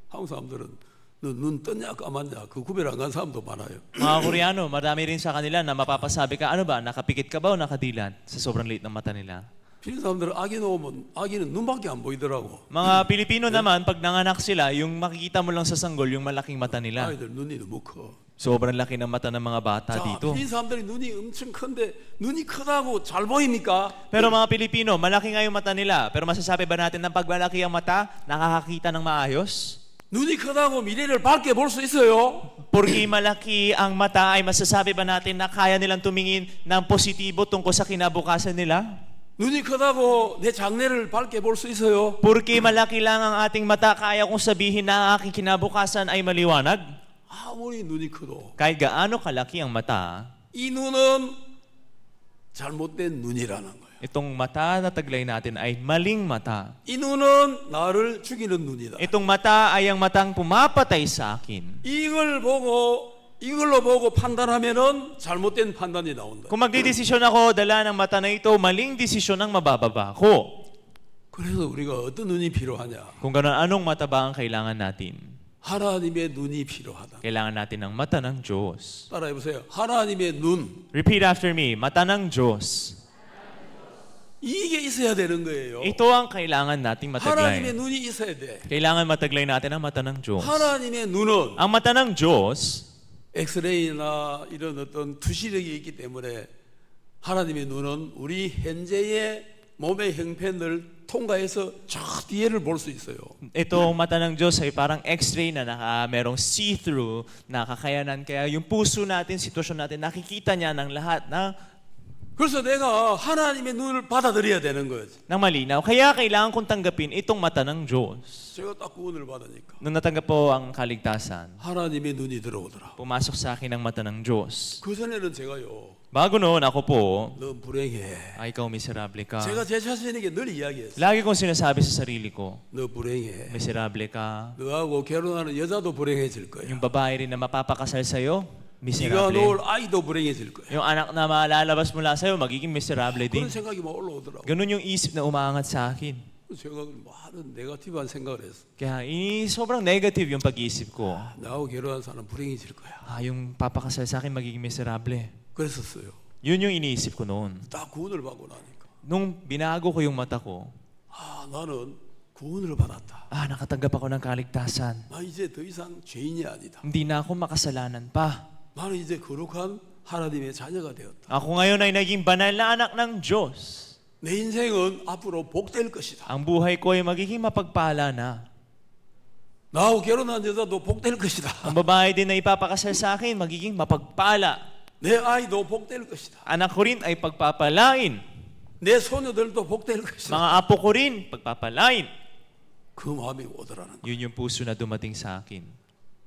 한국 사람들은 눈 떴냐 까맣냐 그 구별 안 간 사람도 많아요. Mga Koreano, marami rin sa kanila na mapapasabi ka, ano ba, nakapikit ka ba o nakadilat sa sobrang liit ng mata nila? 필리핀 사람들은 아기 놓으면 아기는 눈밖에 안 보이더라고. Mga Pilipino naman, pag nanganak sila, yung makikita mo lang sa sanggol, yung malaking mata nila. 아이들 눈이 너무 커. Sobrang laki ng mata ng mga bata 자, dito. 필리핀 사람들이 눈이 엄청 큰데 눈이 크다고 잘 보입니까? Pero mga Pilipino, malaki nga yung mata nila. Pero masasabi ba natin na pag malaki ang mata, nakakakita ng maayos? 눈이 크다고 미래를 밝게 볼 수 있어요? Porque malaki ang mata, ay masasabi ba natin na kaya nilang tumingin ng positibo tungkol sa kinabukasan nila? 눈이 크다고 내 장래를 밝게 볼 수 있어요? Porque malaki lang ang ating mata, kaya kong sabihin na ang aking kinabukasan ay maliwanag? 아무리 눈이 커도 Kahit gaano kalaki ang mata, 이 눈은 잘못된 눈이라는 거예요. itong mata na taglay natin ay maling mata. 이 눈은 나를 죽이는 눈이다. Itong mata ay ang matang pumapatay sa akin. 이걸로 보고 판단하면은 잘못된 판단이 나온다. Kung magdidesisyon ako, dala ng mata na ito, maling desisyon ang mabababa ko. 그래서 우리가 어떤 눈이 필요하냐? Kung gano'n, anong mata ba ang kailangan natin? 하나님의 눈이 필요하다. Kailangan natin ng mata ng Diyos. 따라해 보세요. 하나님의 눈. Repeat after me, mata ng Diyos. 이게 있어야 되는 거예요. Ito ang kailangan nating 하나님의 mataglay. 눈이 있어야 돼. Kailangan mataglay natin ang mata ng Diyos. 하나님의 눈은 Ang mata ng Diyos, 엑스레이나 이런 어떤 투시력이 있기 때문에 하나님의 눈은 우리 현재의 몸의 형편을 통과해서 저 뒤에를 볼 수 있어요. itong mata ng Diyos ay parang x-ray na merong see-through na kakayanan. Kaya yung puso natin, sitwasyon natin, nakikita niya ng lahat na 그래서 내가 하나님의 눈을 받아들여야 되는 거지. Nang malinaw. Kaya kailangan kong tanggapin itong mata ng Diyos. 제가 딱 구원을 받으니까 Nung natanggap po ang kaligtasan, 하나님의 눈이 들어오더라. pumasok sa akin ang mata ng Diyos. 그 전에는 제가요, Bago noon, ako po, 너 불행해. ay ikaw miserable ka. 제가 제 자신에게 늘 이야기했어. Lagi kong sinasabi sa sarili ko, 너 불행해. miserable ka. 너하고 결혼하는 여자도 불행해질 거야. Yung babae rin na mapapakasal sa'yo, 네가 miserable. 놓을 아이도 불행해질 거야. Yung anak na malalabas mula sa'yo, magiging miserable din. 그런 생각이 막 올라오더라고. Ganun yung isip na umaangat sa akin. 제가 많은 네거티브한 생각을 했어. Kaya sobrang negative yung pag-iisip ko. 나하고 결혼한 사람 불행해질 거야. Yung papakasal sa akin magiging miserable. 그랬었어요. Yun yung iniisip ko noon. 딱 구원을 받고 나니까 Nung binago ko yung mata ko, 나는 구원을 받았다. nakatanggap ako ng kaligtasan. 나 이제 더 이상 죄인이 아니다. Hindi na ako makasalanan pa. 나는 이제 거룩한 하나님의 자녀가 되었다. Ako ngayon ay naging banal na anak ng Diyos. 내 인생은 앞으로 복될 것이다. Ang buhay ko ay magiging mapagpala na. 나하고 결혼한 여자도 복될 것이다. Ang babae din na ipapakasal sa akin, magiging mapagpala. 내 아이도 복될 것이다. Anak ko rin ay pagpapalain. 내 소녀들도 복될 것이다. Mga apo ko rin, pagpapalain. 그 마음이 오더라는 거야. Yun yung puso na dumating sa akin.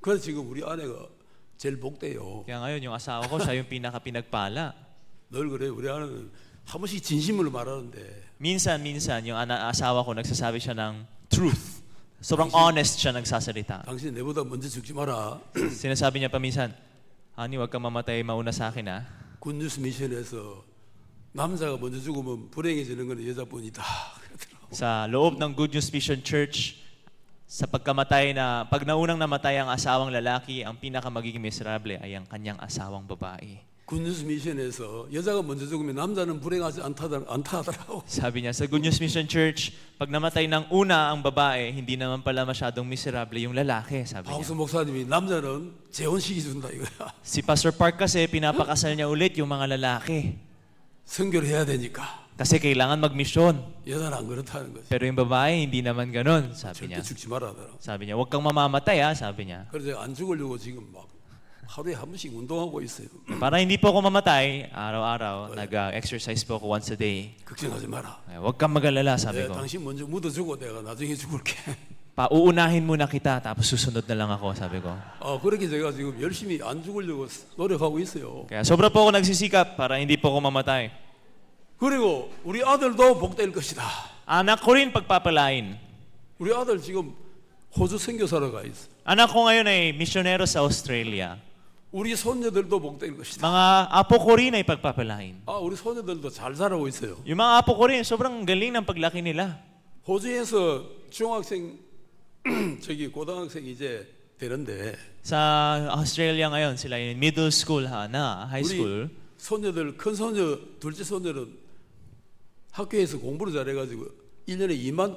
그래서 지금 우리 아내가 제일 복돼요. Kaya ngayon, yung asawa ko, siya yung pinaka-pinagpala. 늘 그래. 우리 아내는 한 번씩 진심을 말하는데 Minsan, yung asawa ko, nagsasabi siya ng truth. Sobrang honest siya nagsasalita. 당신 내보다 먼저 죽지 마라. Sinasabi niya pa minsan, Honey, wag kang mamatay mauna sa akin ha. 굿뉴스 미션에서 남자가 먼저 죽으면 불행해지는 건 여자뿐이다. 그러더라고. Sa loob ng Good News Vision Church, sa pagkamatay na, pag naunang namatay ang asawang lalaki, ang pinaka magiging miserable ay ang kanyang asawang babae. 굿뉴스 미션에서 여자가 먼저 죽으면 남자는 불행하지 않다 하더라고. Sabi niya, sa Good News Mission Church, pag namatay ng una ang babae, hindi naman pala masyadong miserable yung lalaki, sabi 박수 niya. 목사님이 남자는 재혼시키 준다 이거야. Si Pastor Park kasi, pinapakasal niya ulit yung mga lalaki. 선교를 해야 되니까. Kasi kailangan magmisyon. 여자는 안 그렇다는 거지. Pero yung babae, hindi naman ganun, sabi 절대 niya. 죽지 말아 하더라고. Sabi niya, huwag kang mamamatay ha, sabi niya. 그래서 안 죽으려고 지금 막 하루에 한 번씩 운동하고 있어요. Para hindi po ako mamatay, araw-araw, nag-exercise po ako once a day. 걱정하지 마라. Huwag kang mag-alala, sabi 내가 ko. 당신 먼저 묻어주고 내가 나중에 죽을게. Pauunahin muna kita, tapos susunod na lang ako, sabi ko. 그렇게 제가 지금 열심히 안 죽으려고 노력하고 있어요. Kaya sobra po ako nagsisikap para hindi po ako mamatay. 그리고 우리 아들도 복될 것이다. Anak ko rin pagpapalain. 우리 아들 지금 호주 선교사로 가 있어. Anak ko ngayon ay misyonero sa Australia. 우리 손녀들도 복될 것이다. Mga apo ko rin ay pagpapalain. 우리 손녀들도 잘 자라고 있어요. Yung mga apo ko rin, sobrang galing ng paglaki nila. 호주에서 중학생 고등학생 이제 되는데 Sa Australia ngayon, sila yung middle school high 우리 school. 손녀들 큰 손녀 둘째 손녀는 학교에서 공부를 잘해가지고 1년에 $20,000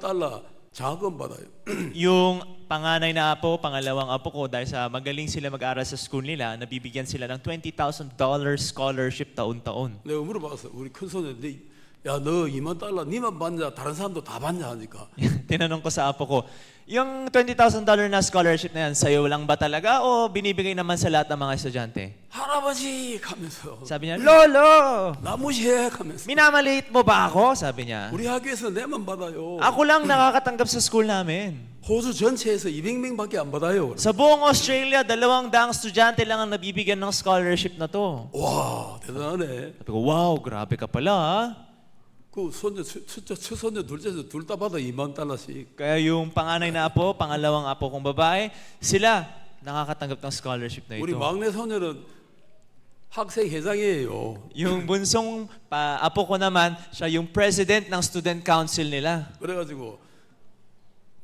장학금 받아요. Yung panganay na apo, pangalawang apo ko, dahil sa magaling sila mag-aral sa school nila, nabibigyan sila ng $20,000 scholarship taon-taon. 내가 물어봤어. 우리 큰 손녀, 야너 $20,000 니만 받냐? 다른 사람도 다 받냐? 하니까 Tinanong ko sa apo ko, yung $20,000 na scholarship na yan, sa'yo lang ba talaga o binibigay naman sa lahat ng mga estudyante? 할아버지 하면서 Sabi niya, Lolo, 나 무시해 하면서 minamaliit mo ba ako? Sabi niya. 우리 학교에서 내만 받아요. Ako lang nakakatanggap sa school namin. 호주 전체에서 200명밖에 안 받아요. Sa buong Australia, 200 estudyante lang ang nabibigyan ng scholarship na to. 와 대단하네. Sabi ko, wow, grabe ka pala ha. 그 손녀 첫째 손녀 둘째 둘 다 받아 $20,000씩. Kaya yung panganay na apo, pangalawang apo kong babae, sila nakakatanggap ng scholarship na 우리 ito. 막내 손녀는 학생 회장이에요. Yung bunsong apo ko naman, siya yung president ng student council nila. 그래가지고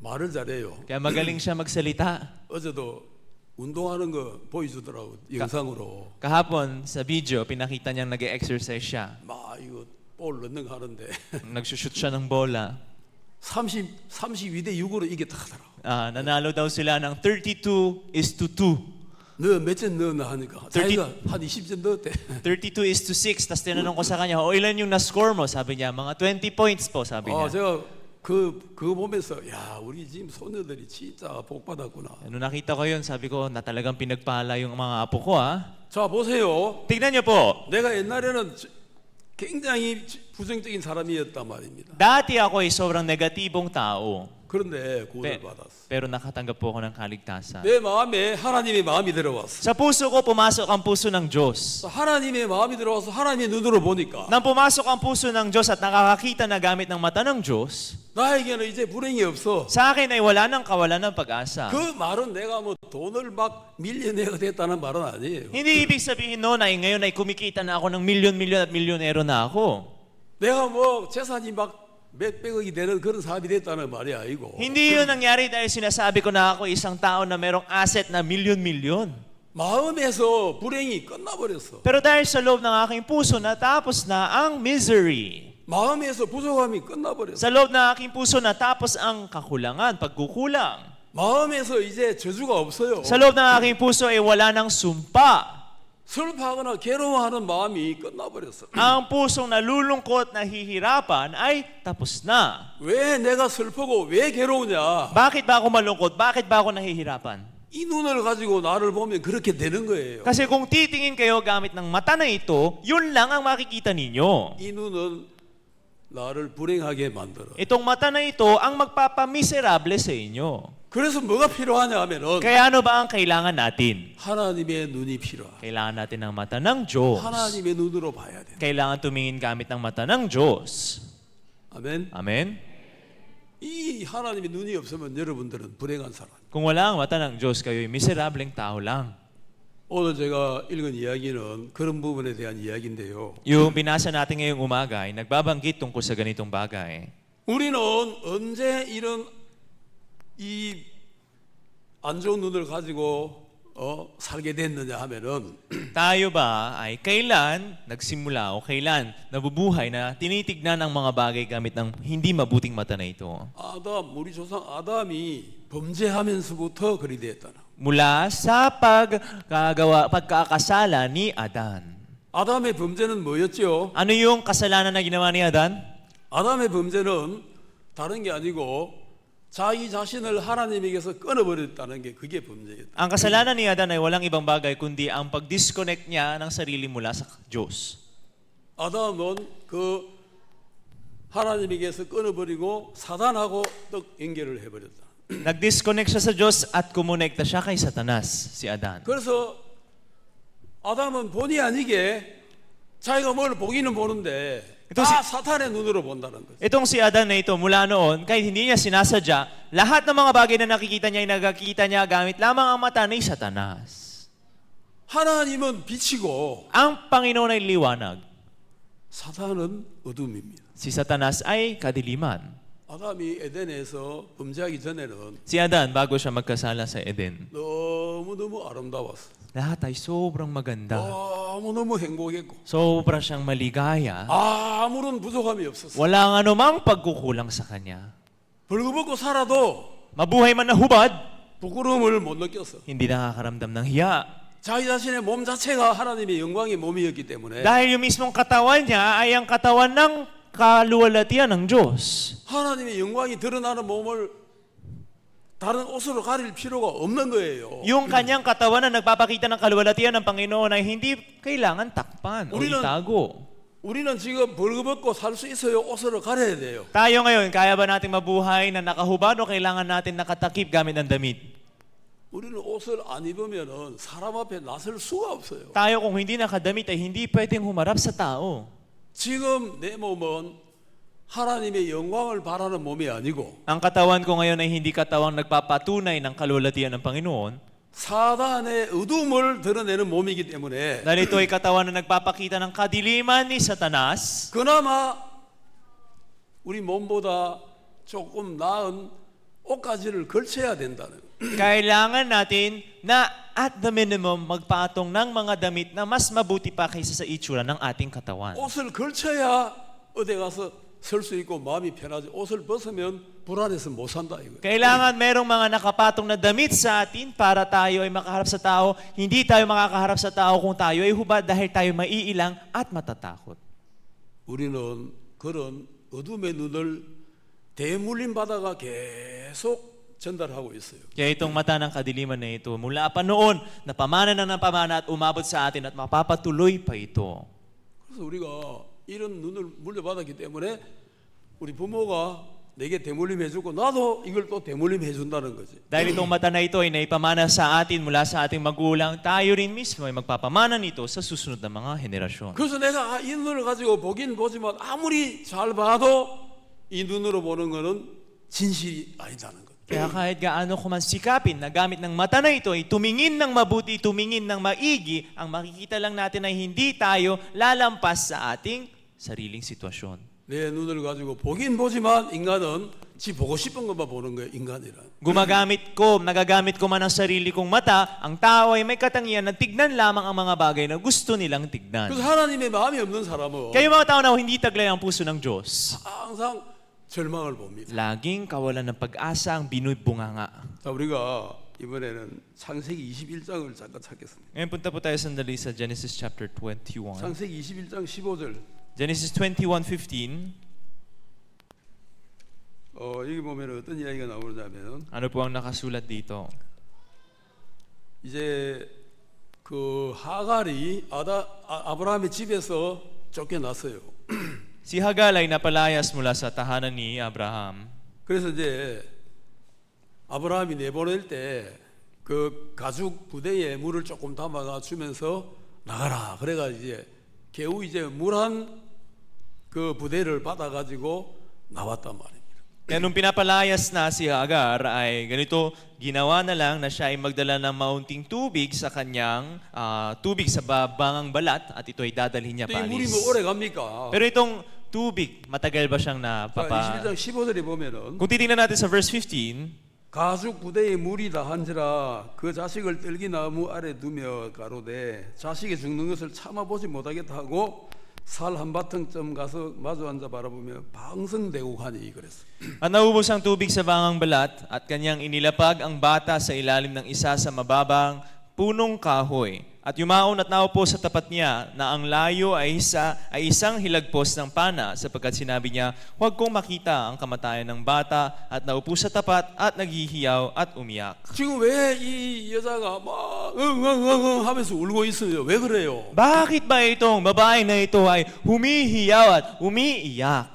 말을 잘해요. Kaya magaling siya magsalita. 어제도 운동하는 거 보여주더라고 영상으로. Kahapon sa video, pinakita niyang nag-exercise siya. 막 이거 볼 넣는 거 하는데 Nagsushoot siya ng bola. 32대 6으로 이겼다 하더라고. Nanalo daw sila ng 32-2. 너 몇 점 넣었나 하니까 자기가 한 20점 넣었대. 32-6. Tapos tinanong ko sa kanya, ilan yung na-score mo? Sabi niya, mga 20 points po, sabi niya. 제가 그거 보면서 야 우리 지금 손녀들이 진짜 복 받았구나. Nung nakita ko yun, sabi ko na talagang pinagpala yung mga apo ko ha. 자 보세요. Tignan niyo po, 내가 옛날에는 굉장히 부정적인 사람이었단 말입니다. Dati ako ay sobrang negatibong tao. 그런데 구원을 Pe- 받았어. pero nakatanggap po ako ng kaligtasan. 내 마음에 하나님의 마음이 들어왔어. Sa puso ko, pumasok ang puso ng Diyos. 하나님의 마음이 들어와서 하나님의 눈으로 보니까 Nang pumasok ang puso ng Diyos at nakakakita na gamit ng mata ng Diyos, 나에게는 이제 불행이 없어. sa akin ay wala nang kawalan ng pag-asa. 그 말은 내가 뭐 돈을 막 밀리언네가 됐다는 말은 아니에요. Hindi ibig sabihin noon ay ngayon ay kumikita na ako ng milyon-milyon at milyonero na ako. 내가 뭐 재산이 막 몇백억이 되는 그런 사람이 됐다는 말이 아니고 Hindi yun nangyari dahil sinasabi ko na ako isang tao na merong asset na milyon-milyon. 마음에서 불행이 끝나버렸어. Pero dahil sa loob ng aking puso, natapos na ang misery. 마음에서 부족함이 끝나버렸어. Sa loob ng aking puso, natapos ang kakulangan, pagkukulang. 마음에서 이제 저주가 없어요. Sa loob ng aking puso ay wala ng sumpa. 슬퍼하거나 괴로워하는 마음이 끝나버렸어. Ang pusong nalulungkot, nahihirapan ay tapos na. 왜 내가 슬프고 왜 괴로우냐? Bakit ba ako malungkot? Bakit ba ako nahihirapan? 이 눈을 가지고 나를 보면 그렇게 되는 거예요. Kasi kung titingin kayo gamit ng mata na ito, yun lang ang makikita ninyo. 이 눈은 나를 불행하게 만들어. Itong mata na ito ang magpapamiserable sa inyo. 그래서 뭐가 필요하냐 하면은 Kaya ano ba ang kailangan natin? 하나님의 눈이 필요하. Kailangan natin ng mata ng Diyos. 하나님의 눈으로 봐야 돼. Kailangan tumingin gamit ng mata ng Diyos. 아멘. Amen? 이 하나님의 눈이 없으면 여러분들은 불행한 사람. Kung wala ang mata ng Diyos, kayo'y miserableng tao lang. 오늘 제가 읽은 이야기는 그런 부분에 대한 이야기인데요. Yung binasa natin ngayong umaga ay nagbabanggit tungkol sa ganitong bagay. 우리는 언제 이런 이 안 좋은 눈을 가지고 살게 됐느냐 하면은 Tayo ba ay kailan nagsimula o kailan nabubuhay na tinitignan ang mga bagay gamit ng hindi mabuting mata na ito? 우리 조상 아담이 범죄하면서부터 그리 됐다나. Mula sa pagkakasala ni Adan. 아담의 범죄는 뭐였죠? Ano yung kasalanan na ginawa ni Adan? 아담의 범죄는 다른 게 아니고 자기 자신을 하나님에게서 끊어버렸다는 게 그게 범죄였다. Ang kasalanan ni Adan ay walang ibang bagay kundi ang pag-disconnect niya ng sarili mula sa Diyos. 아담은 그 하나님에게서 끊어버리고 사단하고 또 연결을 해버렸다. Nag-disconnect siya sa Diyos at kumonekta siya kay Satanas, si Adan. 그래서 아담은 본의 아니게 자기가 뭘 보기는 보는데 ito 다 사탄의 눈으로 본다는 거죠. Itong si Adan na ito, mula noon, kahit hindi niya sinasadya, lahat ng mga bagay na nakikita niya ay nagkakita niya gamit lamang ang mata ni Satanas. 하나님은 빛이고 Ang Panginoon ay liwanag. 사탄은 어둠입니다. Si Satanas ay kadiliman. 아담이 에덴에서 범죄하기 전에는 Si Adan, bago siya magkasala sa Eden, 너무너무 아름다웠어. lahat ay sobrang maganda. 너무너무 행복했고 Sobra siyang maligaya. 아무런 부족함이 없었어. Walang anumang pagkukulang sa kanya. 벌거벗고 살아도 Mabuhay man na hubad, 부끄러움을 못 느꼈어. hindi nakakaramdam ng hiya. 자기 자신의 몸 자체가 하나님의 영광의 몸이었기 때문에 Dahil yung mismong katawan niya ay ang katawan ng kaluwalhatian ng Diyos. 하나님의 영광이 드러나는 몸을 다른 옷으로 가릴 필요가 없는 거예요. Yung kanyang katawan na nagpapakita ng kaluwalhatian ng Panginoon ay hindi kailangan takpan o Ulinan- itago. 우리는 지금 벌거벗고 살 수 있어요. 옷으로 가려야 돼요. Tayo ngayon, kaya ba natin mabuhay na nakahubad o kailangan natin nakatakip gamit ng damit? 우리는 옷을 안 입으면은 사람 앞에 나설 수가 없어요. Tayo kung hindi nakadamit ay hindi pwedeng humarap sa tao. 지금 내 몸은 하나님의 영광을 바라는 몸이 아니고 Ang katawan ko ngayon ay hindi katawang nagpapatunay ng kaluwalhatian ng Panginoon. 사단의 어둠을 드러내는 몸이기 때문에 Dahil ito ay katawan na nagpapakita ng kadiliman ni Satanas. 그나마 우리 몸보다 조금 나은 옷가지를 걸쳐야 된다는 거예요. Kailangan natin na at the minimum magpatong ng mga damit na mas mabuti pa kaysa sa itsura ng ating katawan. 옷을 걸쳐야 어디 가서 설 수 있고 마음이 편하지. 옷을 벗으면 불안해서 못 산다 이거예요. Kailangan merong mga nakapatong na damit sa atin para tayo ay makaharap sa tao. Hindi tayo makakaharap sa tao kung tayo ay hubad dahil tayo maiilang at matatakot. 우리는 그런 어둠의 눈을 대물림 바다가 계속 전달하고 있어요. Kaya itong mata ng kadiliman na ito, mula pa noon, napamana na ng pamana at umabot sa atin at mapapatuloy pa ito. 그래서 우리가 이런 눈을 물려받았기 때문에 우리 부모가 내게 대물림 해주고 나도 이걸 또 대물림 해준다는 거지. Dahil itong mata na ito ay naipamana sa atin mula sa ating magulang, tayo rin mismo ay magpapamana nito sa susunod na mga henerasyon. 그래서 내가 이 눈을 가지고 보긴 보지만 아무리 잘 봐도 이 눈으로 보는 거는 진실이 아니다는 거. Kaya kahit gaano ko man sikapin na gamit ng mata na ito ay tumingin ng mabuti, tumingin ng maigi, ang makikita lang natin ay hindi tayo lalampas sa ating sariling sitwasyon. 내 눈을 가지고 보긴 보지만 인간은 지 보고 싶은 것만 보는 거예요. 인간이란. Nagagamit ko man ang sarili kong mata, ang tao ay may katangian na tignan lamang ang mga bagay na gusto nilang tignan. 그래서 하나님의 마음이 없는 사람은 Kaya yung mga tao na hindi taglay ang puso ng Diyos, 항상 절망을 봅니다. laging kawalan ng pag-asa ang binubunganga. 자, 우리가 이번에는 창세기 21장을 잠깐 찾겠습니다. Ngayon punta po tayo sandali sa Genesis chapter 21. 창세기 21장 15절. Genesis 21:15. 여기 보면 어떤 이야기가 나오냐면 Ano po ang nakasulat dito? 이제 그 하갈이 아브라함의 집에서 쫓겨났어요. Si Hagar ay napalayas mula sa tahanan ni Abraham. 그래서 이제 아브라함이 내보낼 때 그 가죽 부대에 물을 조금 담아가 주면서 나가라. 그래가 이제 겨우 이제 물 한 그 부대를 받아가지고 나왔단 말입니다. Kaya nung pinapalayas na si Hagar ay ganito, ginawa na lang na siya ay magdala ng maunting tubig sa kanyang tubig sa bangang balat at ito ay dadalhin niya 이 물이 paalis. 뭐 오래 갑니까? Pero itong tubig, matagal ba siyang napapa... 21장 15절에 보면은 Kung titingnan natin sa verse 15, 가죽 부대에 물이 다한지라 그 자식을 뜰기나무 아래 두며 가로되 자식이 죽는 것을 참아보지 못하겠다 하고 살 한바탕쯤 가서 마주 앉아 바라보며 방성대고 가니 그랬어. at naubos ang tubig sa bangang balat at kanyang inilapag ang bata sa ilalim ng isa sa mababang punong kahoy. At yumaon at naupo sa tapat niya na ang layo ay isang hilagpos ng pana sapagkat sinabi niya, huwag kong makita ang kamatayan ng bata at naupo sa tapat at naghihiyaw at umiyak. 지금 왜 이 여자가 막 응응응응 하면서 울고 있어요? 왜 그래요? Bakit ba itong babae na ito ay humihiyaw at umiiyak?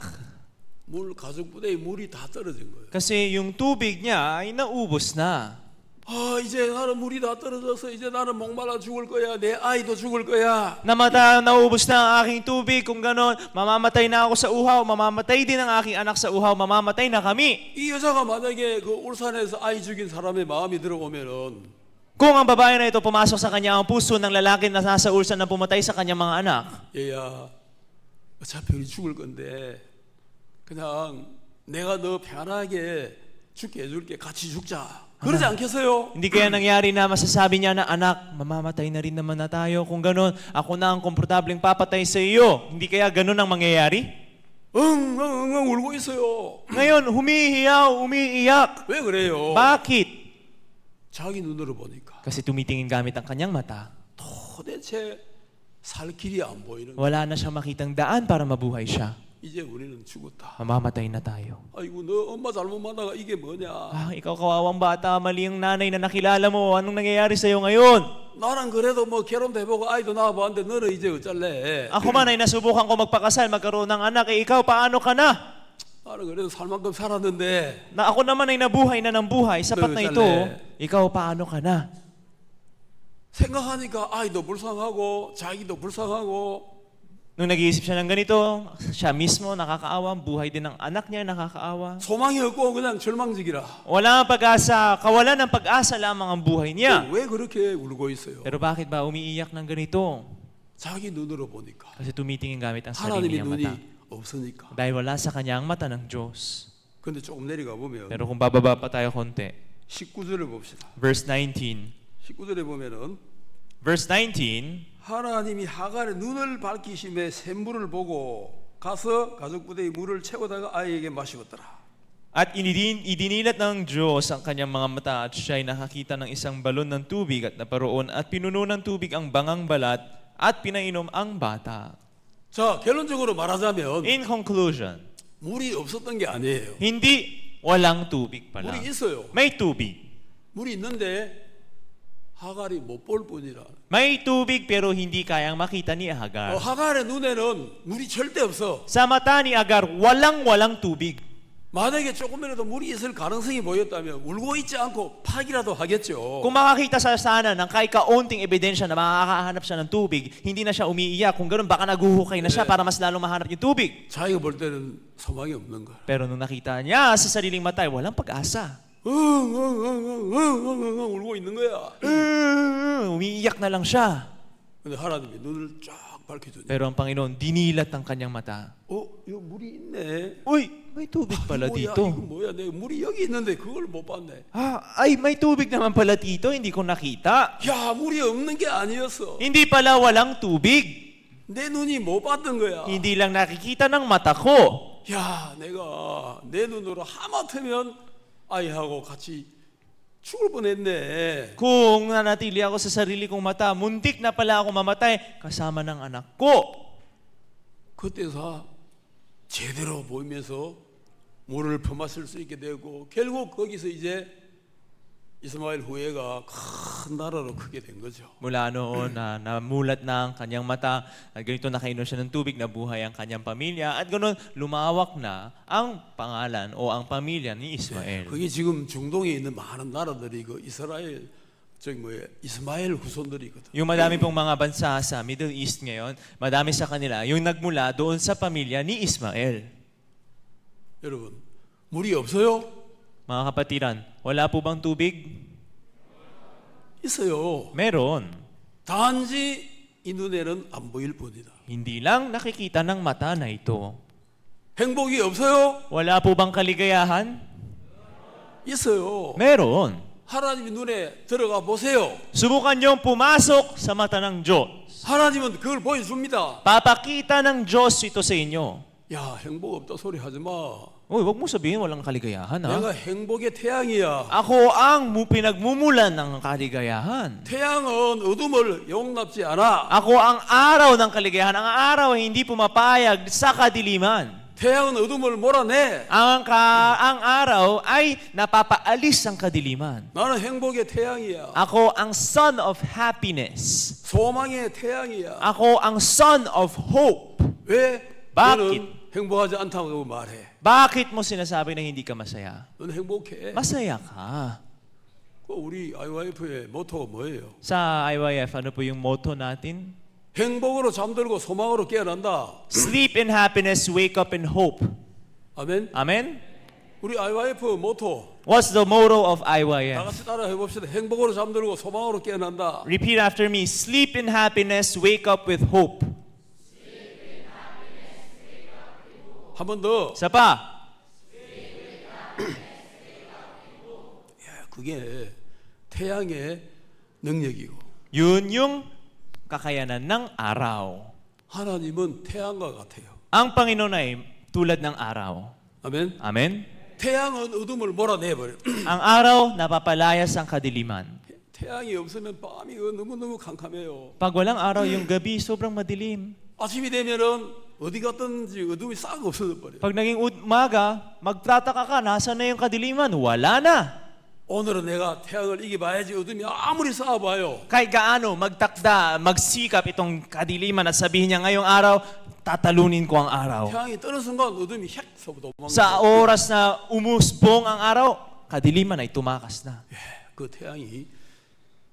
가죽 부대에 물이 다 떨어진 거예요. Kasi yung tubig niya ay naubos na. 이제 나는 물이 다 떨어져서 이제 나는 목말라 죽을 거야. 내 아이도 죽을 거야. Naubos na ang aking tubig. Kung ganon, mamamatay na ako sa uhaw, mamamatay din ang aking anak sa uhaw, mamamatay na kami. 이 여자가 만약에 그 울산에서 아이 죽인 사람의 마음이 들어오면은 Kung ang babae na ito pumasok sa kanya ang puso ng lalaki na nasa ulsan na pumatay sa kanyang mga anak, 얘야 어차피 우리 죽을 건데 그냥 내가 너 편하게 죽게 해줄게. 같이 죽자. 그러지 않겠어요? hindi kaya nangyari na masasabi niya na, anak, mamamatay na rin naman na tayo. Kung ganon, ako na ang komportableng papatay sa iyo. Hindi kaya ganon ang mangyayari? 응 울고 있어요. Ngayon, humihiyaw, umiiyak. 왜 그래요? Bakit? 자기 눈으로 보니까 Kasi tumitingin gamit ang kanyang mata. 도대체 살 길이 안 보이는 거예요. Wala na siyang makitang daan para mabuhay siya. 이제 우리는 죽었다. Mamamatay na tayo. 아이고 너 엄마 잘못 만나가 이게 뭐냐? Ikaw kawawang bata, mali ang nanay na nakilala mo. Anong nangyayari sa'yo ngayon? 나는 그래도 뭐 결혼도 해보고 아이도 낳아봤는데 너는 이제 어쩔래? Ako man ay nasubukan ko magpakasal, magkaroon ng anak. Ikaw, paano ka na? 나는 그래도 살 만큼 살았는데 Ako naman ay nabuhay na ng buhay. Sapat na ito. Ikaw, paano ka na? 생각하니까 아이도 불쌍하고 자기도 불쌍하고 Nung nag-iisip siya ng ganito, siya mismo nakakaawa, buhay din ng anak niya nakakaawa. 소망이 없고 그냥 절망적이라. Wala ang pag-asa, kawalan ng pag-asa lamang ang buhay niya. 왜 그렇게 울고 있어요? Pero bakit ba umiiyak ng ganito? 자기 눈으로 보니까 Kasi tumitingin gamit ang sarili 하나님의 niyang 눈이 mata. 없으니까. Dahil wala sa kanya ang mata ng Diyos. 근데 조금 내려가 보면 Pero kung bababa pa tayo konti, 19절을 봅시다. verse 19. 19절에 보면은 Verse 19, 하나님이 하갈의 눈을 밝히심에 샘물을 보고 가서 가죽 부대에 물을 채우다가 아이에게 마시었더라. at idinilat ng Diyos ang kanyang mga mata at siya ay nakakita ng isang balon ng tubig at naparoon at pinuno ng tubig ang bangang balat at pinainom ang bata. 자, 결론적으로 말하자면 In conclusion, 물이 없었던 게 아니에요. hindi walang tubig pala. 물이 있어요. May tubig. 물이 있는데 하갈이 못 볼 뿐이라. May tubig pero hindi kayang makita ni Hagar. 하갈의 눈에는 물이 절대 없어. Sa mata ni Hagar, walang tubig. 만약에 조금이라도 물이 있을 가능성이 보였다면 울고 있지 않고 파기라도 하겠죠. Kung makakita sa sana ng kahit kaunting ebidensya na makakahanap siya ng tubig, hindi na siya umiiyak. Kung ganoon, baka naguhukay na siya para mas lalong mahanap yung tubig. 자기가 볼 때는 소망이 없는 거야. Pero nung nakita niya sa sariling mata, walang pag-asa. 울고 있는 거야. Umiiyak na lang siya. 근데 하나님이 눈을 쫙 밝혀주니. Pero ang Panginoon, dinilat ang kanyang mata. 이거 물이 있네. Uy, may tubig pala 뭐야, dito. 이거 뭐야? 내가 물이 여기 있는데 그걸 못 봤네. Ay, may tubig naman pala dito, hindi ko nakita. 야, 물이 없는 게 아니었어. Hindi pala walang tubig. 내 눈이 못 봤던 거야. Hindi lang nakikita ng mata ko. 야, 내가 내 눈으로 하마터면 아이하고 같이 죽을 뻔했네. Kung nanatili ako sa sarili kong mata, muntik na pala ako mamatay kasama ng anak ko. 그때서 제대로 보이면서 물을 퍼마실 수 있게 되고 결국 거기서 이제 이스마엘 후예가 큰 나라로 크게 된 거죠. Mula noon na namulat na ang kanyang mata at ganito nakainom siya ng tubig, nabuhay ang kanyang pamilya at ganoon lumawak na ang pangalan o ang pamilya ni Ismael. 그게 지금 중동에 있는 많은 나라들이 그 이스라엘 이스마엘 후손들이거든. Yung madami pong mga bansa sa Middle East ngayon, madami sa kanila yung nagmula doon sa pamilya ni Ismael. 여러분, 물이 없어요? Mga kapatiran, wala po bang tubig? 있어요. Meron. 단지 이 눈에는 안 보일 뿐이다. Hindi lang nakikita ng mata na ito. 행복이 없어요? Wala po bang kaligayahan? 있어요. Meron. 하나님의 눈에 들어가 보세요. Subukan niyong pumasok sa mata ng Diyos. 하나님은 그걸 보여줍니다. Papakita ng Diyos ito sa inyo. 야, 행복 없다 소리 하지 마. Uy, wag mo sabihin walang kaligayahan, ha? 내가 행복의 태양이야. Ako ang pinagmumulan ng kaligayahan. 태양은 어둠을 용납지 않아. Ako ang araw ng kaligayahan. Ang araw ay hindi pumapayag sa kadiliman. 태양은 어둠을 몰아내. Ang araw ay napapaalis ang kadiliman. 나는 행복의 태양이야. Ako ang son of happiness. 소망의 태양이야. Ako ang son of hope. 왜 bakit? 너는 행복하지 않다고 말해? Bakit mo sinasabi na hindi ka masaya? 넌 행복해. Masaya ka. 우리 IYF의 모토가 뭐예요? Sa IYF, ano po yung motto natin? 행복으로 잠들고 소망으로 깨어난다. Sleep in happiness, wake up in hope. 아멘. Amen? 우리 IYF 모토 What's the motto of 다 IYF? 같이 따라 해봅시다. 행복으로 잠들고 소망으로 깨어난다. Repeat after me. Sleep in happiness, wake up with hope. 한 번 더. Isa pa. 그게 태양의 능력이고 Yun yung kakayanan ng araw. 하나님은 태양과 같아요. Ang Panginoon ay tulad ng araw. 아멘. Amen? 태양은 어둠을 몰아내버려. Ang araw, napapalayas ang kadiliman. 태양이 없으면 밤이 너무너무 캄캄해요. Pag walang araw, yung gabi sobrang madilim. 아침이 되면은 어디 갔든지 어둠이 싹 없어져 버려. Pag naging umaga, magtataka ka, nasa na yung kadiliman? Wala na. 오늘은 내가 태양을 이겨봐야지. 어둠이 아무리 싸워봐요. Kahit gaano, magtakda, magsikap itong kadiliman at sabihin niya ngayong araw, tatalunin ko ang araw. 태양이 뜨는 순간 어둠이 헥 서부 도망가. Sa oras na umusbong ang araw, kadiliman ay tumakas na. 그 태양이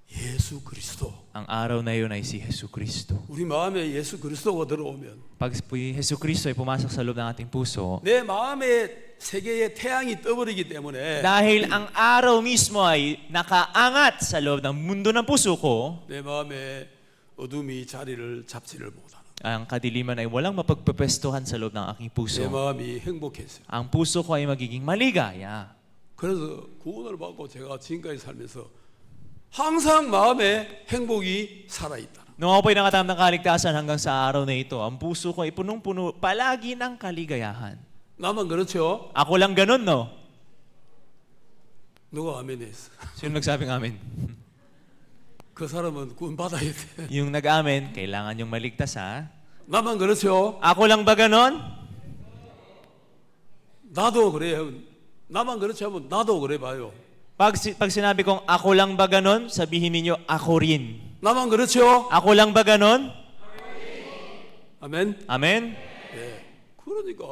예수 그리스도. Ang araw na yun ay si Jesu Cristo. 우리 마음에 예수 그리스도가 들어오면 Pag si Jesu Cristo ay pumasok sa loob ng ating puso, 내 마음의 세계에 태양이 떠버리기 때문에 dahil ang araw mismo ay nakaangat sa loob ng mundo ng puso ko, 내 마음에 어둠이 자리를 잡지를 못하는. ang kadiliman ay walang mapagpepestuhan sa loob ng aking 내 puso. 마음이 행복했어요. Ang puso ko ay magiging maligaya. 그래서 구원을 받고 제가 지금까지 살면서 항상 마음에 행복이 살아있다. Nung ako po'y nakatanggap ng kaligtasan hanggang sa araw na ito, ang puso ko ay punong-puno palagi ng kaligayahan. 나만 그렇죠? Ako lang ganun, no? 누가 아멘 했어? Sino nagsabing amin? 그 사람은 구원 받아야 돼. Yung nag-amen, kailangan yung maligtas, ha? 나만 그렇죠? Ako lang ba ganon? 나도 그래요. 나만 그렇지 하면 나도 그래 봐요. Pag sinabi kong ako lang ba ganon, sabihin ninyo ako rin. 나만 그렇죠? Ako lang ba ganon? 아멘. Amen? 예. 그러니까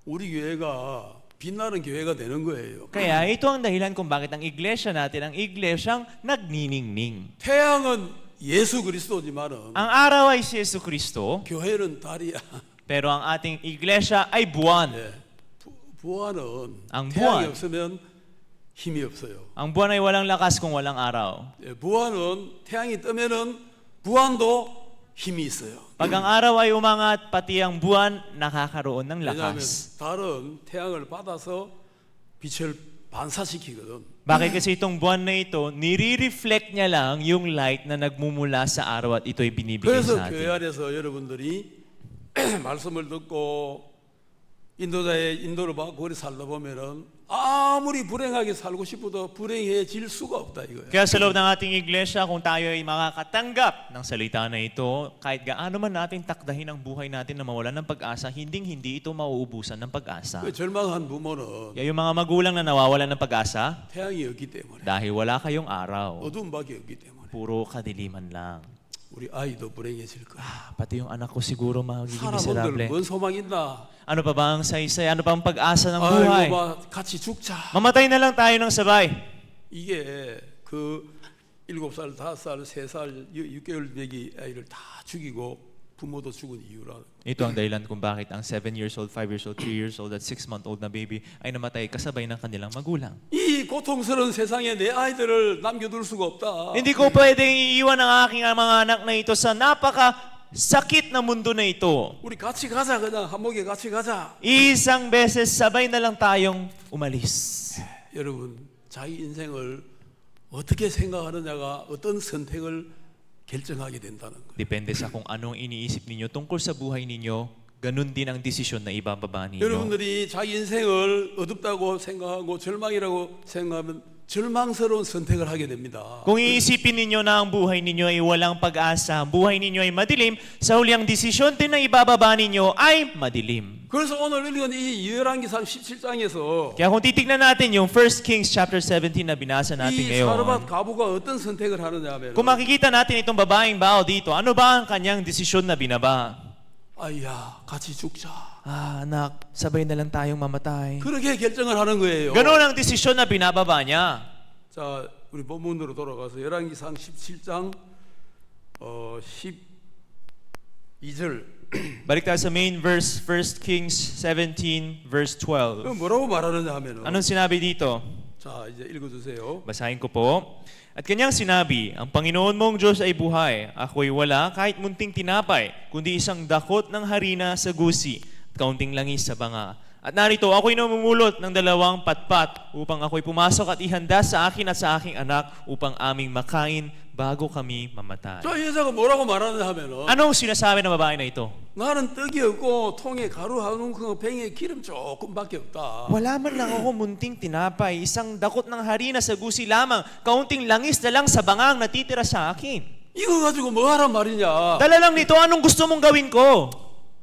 우리 교회가 빛나는 교회가 되는 거예요. Kaya ito ang dahilan kung bakit ang iglesia natin, ang iglesyang nagniningning. 태양은 예수 그리스도지만은 Ang araw ay si Yesu Kristo, 교회는 달이야. pero ang ating iglesia ay buwan. 예. 부활은 ang 태양이 buwan. 없으면 힘이 없어요. Ang buwan ay walang lakas kung walang araw. 예, 부활은 태양이 뜨면은 부활도 힘이 있어요. Pag ang araw ay umangat, pati ang buwan nakakaroon ng 왜냐하면 lakas. 달은 태양을 받아서 빛을 반사시키거든. Bakit kasi itong buwan na ito, nire-reflect niya lang yung light na nagmumula sa araw at ito'y binibigay 그래서 sa 교회 atin. 안에서 여러분들이 말씀을 듣고 인도자의 인도를 받고 그리 살다 보면은 아무리 불행하게 살고 싶어도 불행해질 수가 없다 이거예요. Kaya sa loob ng ating iglesia, kung tayo ay makakatanggap ng salita na ito, kahit gaano man natin takdahin ang buhay natin na mawalan ng pag-asa, hindi ito mauubusan ng pag-asa. 그 절망한 부모는 Kaya yung mga magulang na nawawalan ng pag-asa, 태양이 없기 때문에 dahil wala kayong araw, 어두움밖에 없기 때문에 puro kadiliman lang. 우리 아이도 불행해질 거야. Pati yung anak ko siguro magiging 사람들 miserable. 뭔 소망 있나? Ano pa ba ang saysay? Ano pa ang pag-asa ng buhay? 아이고 막 같이 죽자. Mamatay na lang tayo ng sabay. 이게 그 7살, 5살, 3살, 6개월 되기 아이를 다 죽이고 부모도 죽은 이유라. Ito ang dahilan kung bakit ang 7 years old, 5 years old, 3 years old at 6-month-old na baby ay namatay kasabay ng kanilang magulang. 이 고통스러운 세상에 내 아이들을 남겨둘 수가 없다. Hindi ko pwedeng iiwan ang aking mga anak na ito sa napaka-sakit na mundo na ito. 우리 같이 가자 그냥 한목에 같이 가자. Isang beses sabay na lang tayong umalis. 여러분 자기 인생을 어떻게 생각하느냐가 어떤 선택을 결정하게 된다는 거예요. Depende sa kung anong iniisip ninyo tungkol sa buhay ninyo, ganun din ang desisyon na ibababa ninyo. 여러분들이 자기 인생을 어둡다고 생각하고 절망이라고 생각하면 절망스러운 선택을 하게 됩니다. Kung iisipin ninyo na ang buhay ninyo ay walang pag-asa, ang buhay ninyo ay madilim, sa huli ang desisyon din na ibababa ninyo ay madilim. 그래서 오늘 읽은 이 열왕기상 17장에서 Kaya kung titignan natin yung 1 Kings chapter 17 na binasa natin 이 ngayon, 사르밧 가부가 어떤 선택을 하느냐 하면 kung makikita natin itong babaeng bao dito, ano ba ang kanyang desisyon na binaba? 아이야 같이 죽자. Anak, sabay na lang tayong mamatay. 그렇게 결정을 하는 거예요. Ganon ang desisyon na binababa niya. 자, 우리 본문으로 돌아가서 열왕기상 17장 12절. Balik tayo sa main verse, 1 Kings 17 verse 12. 뭐라고 말하느냐 하면은 Anong sinabi dito? 자, 이제 읽어 주세요. Basahin ko po. At kanyang sinabi, ang Panginoon mong Diyos ay buhay. Ako'y wala kahit munting tinapay, kundi isang dakot ng harina sa gusi at kaunting langis sa banga. At narito, ako'y namumulot ng 2 patpat upang ako'y pumasok at ihanda sa akin at sa aking anak upang aming makain bago kami mamatay. 저 여자가 뭐라고 말하느냐 하면은 Anong sinasabi ng babae na ito? 나는 떡이 없고 통에 가루 한 움큼 뱅에 기름 조금밖에 없다. Wala man lang ako munting tinapay, isang dakot ng harina sa gusi lamang, kaunting langis na lang sa bangang natitira sa akin. 이거 가지고 뭐 하란 말이냐? Dala lang nito, anong gusto mong gawin ko?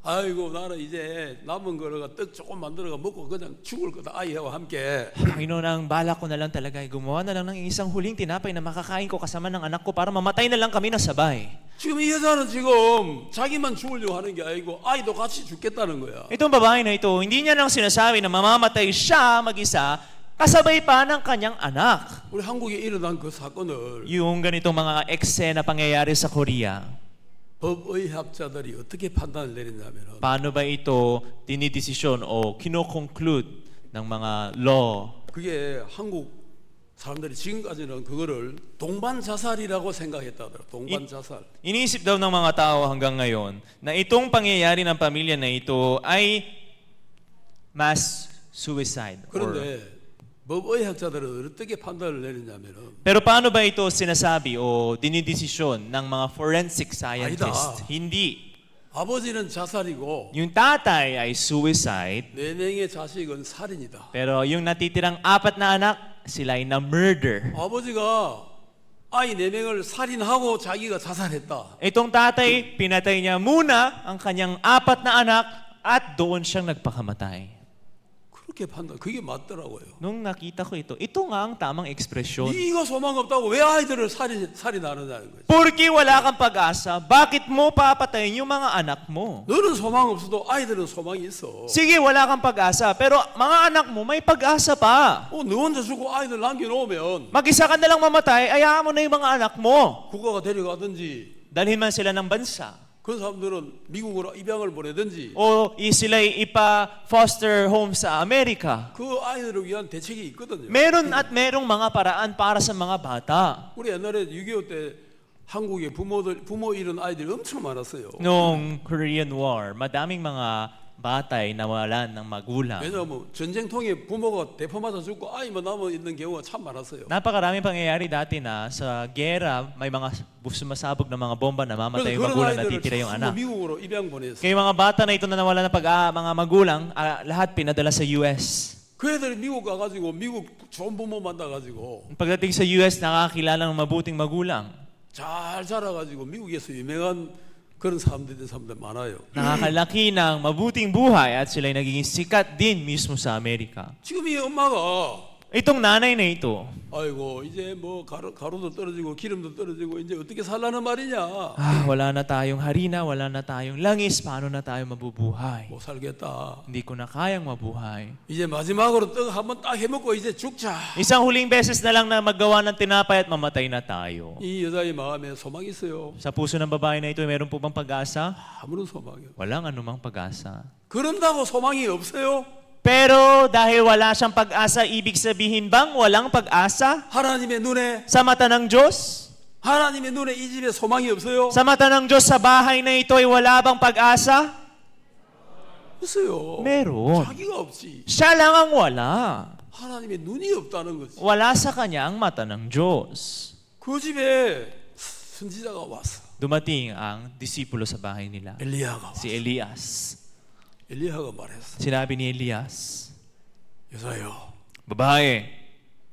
아이고 나는 이제 남은 거가 떡 조금 만들어가 먹고 그냥 죽을 거다 아이와 함께. Panginoon, ang balak ko na lang talaga ay gumawa na lang ng isang huling tinapay na makakain ko kasama ng anak ko para mamatay na lang kami na sabay. 지금 이 여자는 지금 자기만 죽으려고 하는 게 아니고 아이도 같이 죽겠다는 거야. Itong babae na ito, hindi niya lang sinasabi na mamamatay siya mag-isa, kasabay pa ng kanyang anak. 우리 한국에 일어난 그 사건을 Yung ganitong mga eksena pangyayari sa Korea. 법의학자들이 어떻게 판단을 내렸냐면은 Paano ba ito dinidesisyon o kino-conclude ng mga law? 그게 한국 사람들이 지금까지는 그거를 동반 자살이라고 생각했다더라. 동반 자살. Iniisip daw ng mga tao hanggang ngayon na itong pangyayari ng pamilya na ito ay mass suicide. 그런데 법의학자들은 어떻게 판단을 내리냐면은 Pero paano ba ito sinasabi o dinidesisyon ng mga forensic scientist? Aida. Hindi. 아버지는 자살이고 Yung tatay ay suicide, 4명의 자식은 살인이다. pero yung natitirang 4 na anak, sila ay na-murder. 아버지가 아이 4명을 살인하고 자기가 자살했다. Itong tatay, pinatay niya muna ang kanyang 4 na anak at doon siyang nagpakamatay. 그렇게 판단. 그게 맞더라고요. Nung nakita ko ito nga ang tamang ekspresyon. 네가 소망 없다고 왜 아이들을 살인하느냐는 거지. Porque wala kang pag-asa, bakit mo papatayin yung mga anak mo? 너는 소망 없어도 아이들은 소망이 있어. Sige, wala kang pag-asa, pero mga anak mo may pag-asa pa. 너 혼자 죽고 아이들 남겨놓으면 Mag-isa ka na lang mamatay, ayaan mo na yung mga anak mo. 국가가 데려가든지 Dalhin man sila ng bansa. 그 사람들은 미국으로 입양을 보내든지 O sila'y ipa-foster home sa Amerika. 그 아이들을 위한 대책이 있거든요. Meron at merong mga paraan para sa mga bata. 우리 옛날에 6.25 때 한국에 부모 잃은 아이들이 엄청 많았어요. Noong Korean War, madaming mga batay nawalan ng magulang. 왜냐하면 전쟁통에 부모가 대포 맞아 죽고 아이만 남아 있는 경우가 참 많았어요. Napakaraming pangyayari dati na sa gera, may mga sumasabog na mga bomba na mamatay yung 그런 magulang, 아이들을 natitira yung 전부 anak. 미국으로 입양 보냈어요. Kaya yung mga bata na ito na nawalan ng mga magulang, lahat pinadala sa US. 그 애들이 미국 가가지고 미국 좋은 부모 만나가지고 Pagdating sa US, nakakilala ng mabuting magulang. 잘 자라가지고 미국에서 유명한 그런 사람들 많아요. Nakakalaki ng mabuting buhay at sila'y nagiging sikat din mismo sa Amerika. 지금 이 엄마가 Itong nanay na ito, 아이고 이제 뭐 가루도 떨어지고 기름도 떨어지고 이제 어떻게 살라는 말이냐. wala na tayong harina, wala na tayong langis, paano na tayo mabubuhay? 못 살겠다. Hindi ko na kayang mabuhay. 이제 마지막으로 떡 한번 딱 해먹고 이제 죽자. Isang huling beses na lang na maggawa ng tinapay at mamatay na tayo. 이 여자의 마음에 소망이 있어요. Sa puso ng babae na ito, meron po bang pag-asa? 아무런 소망이 없어요. Walang anumang pag-asa. 그런다고 소망이 없어요? Pero dahil wala siyang pag-asa, ibig sabihin bang walang pag-asa? 하나님의 눈에 Sa mata ng Diyos? 하나님의 눈에 이 집에 소망이 없어요? Sa mata ng Diyos, sa bahay na ito ay wala bang pag-asa? 없어요. Meron. 자기가 없지. Siya lang ang wala. 하나님의 눈이 없다는 거지. Wala sa kanya ang mata ng Diyos. 그 집에 선지자가 왔어. Dumating ang disipulo sa bahay nila, 엘리야가 si 왔어. Elias. 엘리야가 말했어. Sinabi ni Elias, 여자여, babae,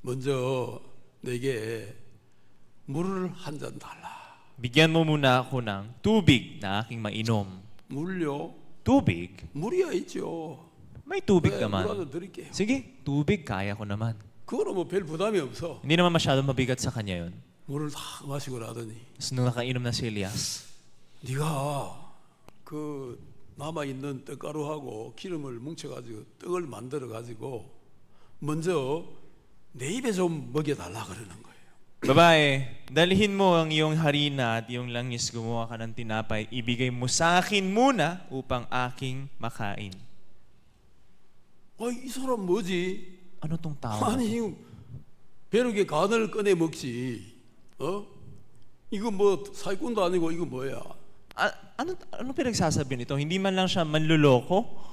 먼저 내게 물을 한 잔 달라. bigyan mo muna ako ng tubig na aking mainom. 물요? Tubig? 물이야 있죠. May tubig 물 naman. 한잔 드릴게요. Sige, tubig, kaya ko naman. 그거는 뭐 별 부담이 없어. Hindi naman masyadong 마비gat sa kanya yun. 물을 다 마시고 나더니 Tapos nung nakainom na si Elias, 네가 그 남아 있는 떡가루하고 기름을 뭉쳐가지고 떡을 만들어 가지고 먼저 내 입에 좀 먹여달라 그러는 거예요. babae, dalhin mo ang iyong harina at iyong langis, gumawa ka ng tinapay, ibigay mo sa akin muna upang aking makain. 이 사람 뭐지? Ano tong tao? na to? 아니 벼룩에 간을 꺼내 먹지. 이거 뭐 사기꾼도 아니고 이거 뭐야? Ano pinagsasabi nito? Hindi man lang siya manluloko?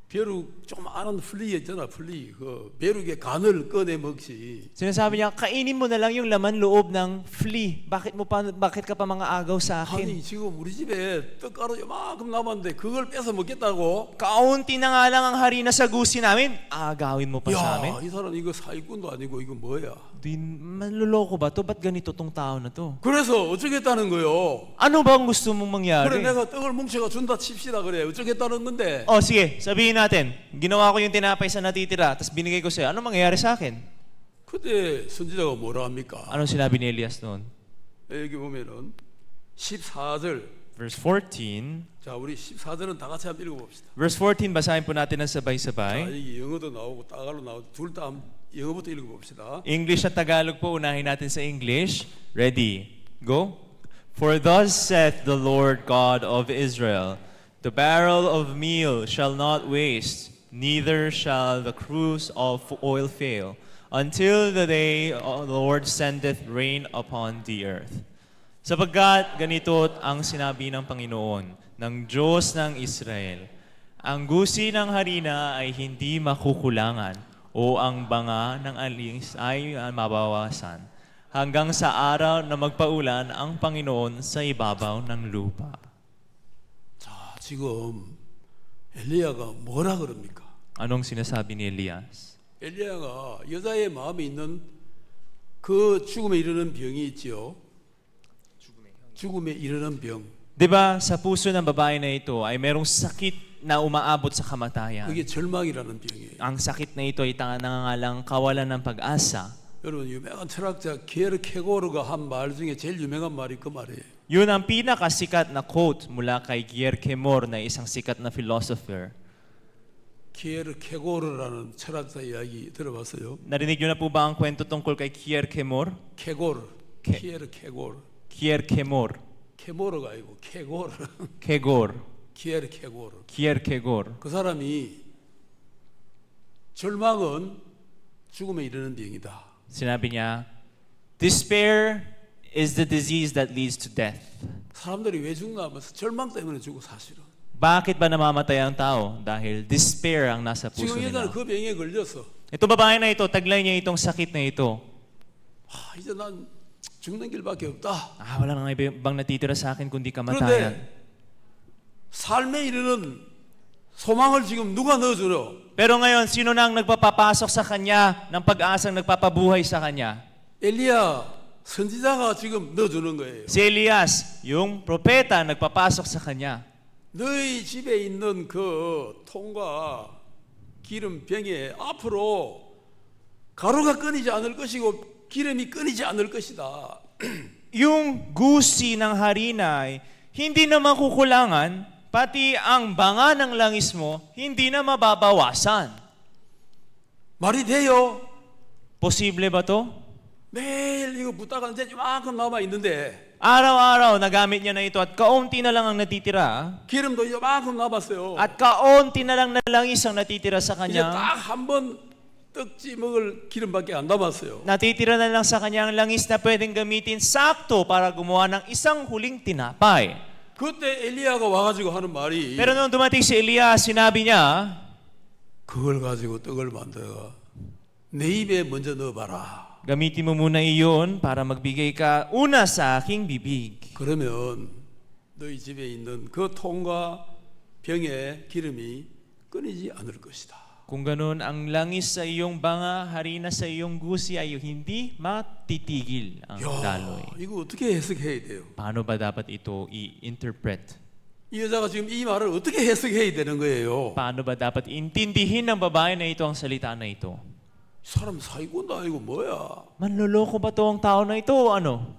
벼룩 좀 아는 플리 있잖아 플리. 그 벼룩에 간을 꺼내 먹지. Sinasabi niya, kainin mo na lang yung laman loob ng flea. Bakit ka pa mga agaw sa akin? 아니 지금 우리 집에 떡가루 요만큼 남았는데 그걸 뺏어 먹겠다고? Kaunti na nga lang ang harina sa gusi namin. Agawin mo pa sa amin? 이 사람 이거 사기꾼도 아니고 이거 뭐야? Manluloko ba to? Ba't ganito tong tao na to? 그래서 어쩌겠다는 거요? Ano ba ang gusto mong mangyari? 그래 내가 떡을 뭉쳐가 준다 칩시다 그래. 어쩌겠다는 건데? Sige, sabihin natin. Ginawa ko yung tinapay sa natitira, tapos binigay ko sa'yo. Ano mangyayari sa akin? 그때 선지자가 뭐라 합니까? Anong sinabi ni Elias noon? 여기 보면은 14절. Verse 14. 자, 우리 14절은 다 같이 한번 읽어봅시다. Verse 14, basahin po natin ng 자, sabay-sabay. 이게 영어도 나오고 따갈로 나오고 둘 다 영어부터 읽어봅시다. English at Tagalog po, unahin natin sa English. Ready? Go. For thus saith the Lord God of Israel, the barrel of meal shall not waste, neither shall the cruse of oil fail, until the day the Lord sendeth rain upon the earth. Sapagkat ganito ang sinabi ng Panginoon, ng Diyos ng Israel, ang gusi ng harina ay hindi makukulangan, o ang banga ng alis ay mabawasan, hanggang sa araw na magpaulan ang Panginoon sa ibabaw ng lupa. 자, 지금 엘리야가 뭐라 그럽니까? Anong sinasabi ni Elias? 엘리야가 여자의 마음에 있는 그 죽음에 이르는 병이 있지요. 죽음에 이르는 병. Diba sa puso ng babae na ito ay merong sakit na umaabot sa kamatayan. 그게 절망이라는 병이에요. Ang sakit na ito ay nangangalang kawalan ng pag-asa. 여러분 유명한 철학자 키에르케고르가 한 말 중에 제일 유명한 말이 그 말이에요. Yun ang pinakasikat na quote mula kay Kierkegaard na isang sikat na philosopher. 키에르케고르라는 철학자 이야기 들어봤어요? Narinig niyo na po ba ang kwento tungkol kay Kierkegaard? 케고르, 키에르케고르, Kierkegaard. 케모르가 아니고 케고르, Kegor. 키에르케고르. Kierkegaard. 그 사람이 절망은 죽음에 이르는 병이다. Sinabi niya, despair is the disease that leads to death. 사람들이 왜 죽나 하면서 절망 때문에 죽고 사실은. Bakit ba namamatay ang tao? Dahil despair ang nasa puso 지금 nila. 예전에 그 병에 걸려서 Ito babae na ito, taglay niya itong sakit na ito. 이제 난 죽는 길밖에 없다. Wala nang ibang natitira sa akin kundi kamatayan. 그런데 삶에 이르는 소망을 지금 누가 넣어주노? Pero ngayon, sino na ang nagpapapasok sa kanya ng pag-asang nagpapabuhay sa kanya? 엘리야 선지자가 지금 넣어주는 거예요. Si Elias, yung propeta, nagpapasok sa kanya. 너희 집에 있는 그 통과 기름 병에 앞으로 가루가 끊이지 않을 것이고 기름이 끊이지 않을 것이다. Yung gusi ng harina ay hindi na makukulangan, pati ang banga ng langis mo hindi na mababawasan. 말이 돼요? Posible ba to? 매일 이거 붓다가 이제 이만큼 남아 있는데 Araw-araw, nagamit niya na ito at kaunti na lang ang natitira. 기름도 이만큼 남았어요. At kaunti na lang na langis ang natitira sa 이제 kanya. 딱 한 번 떡지 먹을 기름밖에 안 남았어요. Natitira na lang sa kanya ang langis na pwedeng gamitin sakto para gumawa ng isang huling tinapay. 그때 엘리야가 와가지고 하는 말이 Pero nung dumating si Elias, sinabi niya, 그걸 가지고 떡을 만들어가 내 입에 먼저 넣어봐라. gamitin mo muna iyon para magbigay ka una sa aking bibig. 그러면 너희 집에 있는 그 통과 병에 기름이 끊이지 않을 것이다. Kung ganun, ang langis sa iyong banga, harina sa iyong gusi ay hindi matitigil ang 야, daloy. 이거 어떻게 해석해야 돼요? Paano ba dapat ito i-interpret? 이 여자가 지금 이 말을 어떻게 해석해야 되는 거예요? Paano ba dapat intindihin ng babae na ito ang salita na ito? 사람 사기꾼도 아니고 뭐야? Manloloko ba to ang tao na ito o ano?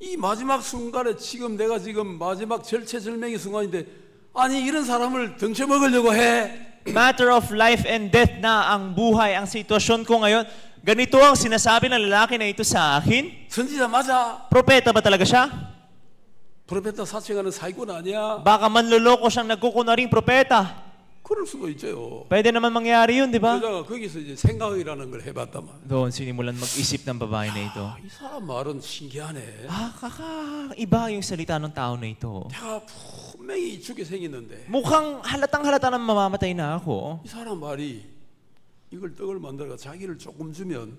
이 마지막 순간에 지금 내가 지금 마지막 절체절명의 순간인데 아니 이런 사람을 등쳐먹으려고 해? Matter of life and death na ang buhay, ang sitwasyon ko ngayon. Ganito ang sinasabi ng lalaki na ito sa akin? 선지자 맞아? Propeta ba talaga siya? 프로페타 사칭하는 사기꾼 아니야? Baka manloloko siyang nagkukunaring propeta. 그럴 수도 있죠. Pwede naman mangyari yun, di ba? 여자가 거기서 이제 생각이라는 걸 해봤단 말이야. Doon sinimulan mag-isip ng babae na ito. 이 사람 말은 신기하네. Kakaiba yung salita ng tao na ito. 내가 분명히 죽게 생겼는데 Mukhang halatang halata na mamamatay na ako. 이 사람 말이 이걸 떡을 만들어가 자기를 조금 주면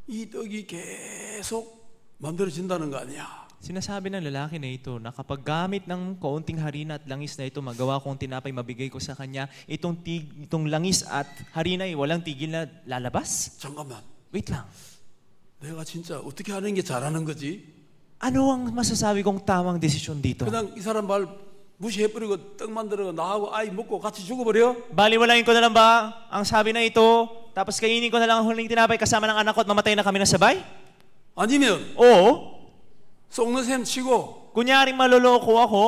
이 떡이 계속 만들어진다는 거 아니야? Sinasabi ng lalaki na ito na kapag gamit ng kaunting harina at langis na ito, magawa kong tinapay, mabigay ko sa kanya, itong langis at harina ay walang tigil na lalabas? 잠깐만. Wait lang. 내가 진짜 어떻게 하는 게 잘하는 거지? Ano ang masasabi kong tamang desisyon dito? 그냥 이 사람 말 무시해버리고 떡 만들어가 나하고 아이 먹고 같이 죽어버려? Baliwalain ko na lang ba ang sabi na ito, tapos kainin ko na lang ang huling tinapay kasama ng anak ko at mamatay na kami na sabay? 아니면 Oo. 속는 셈 치고 Kunyaring maloloko ako,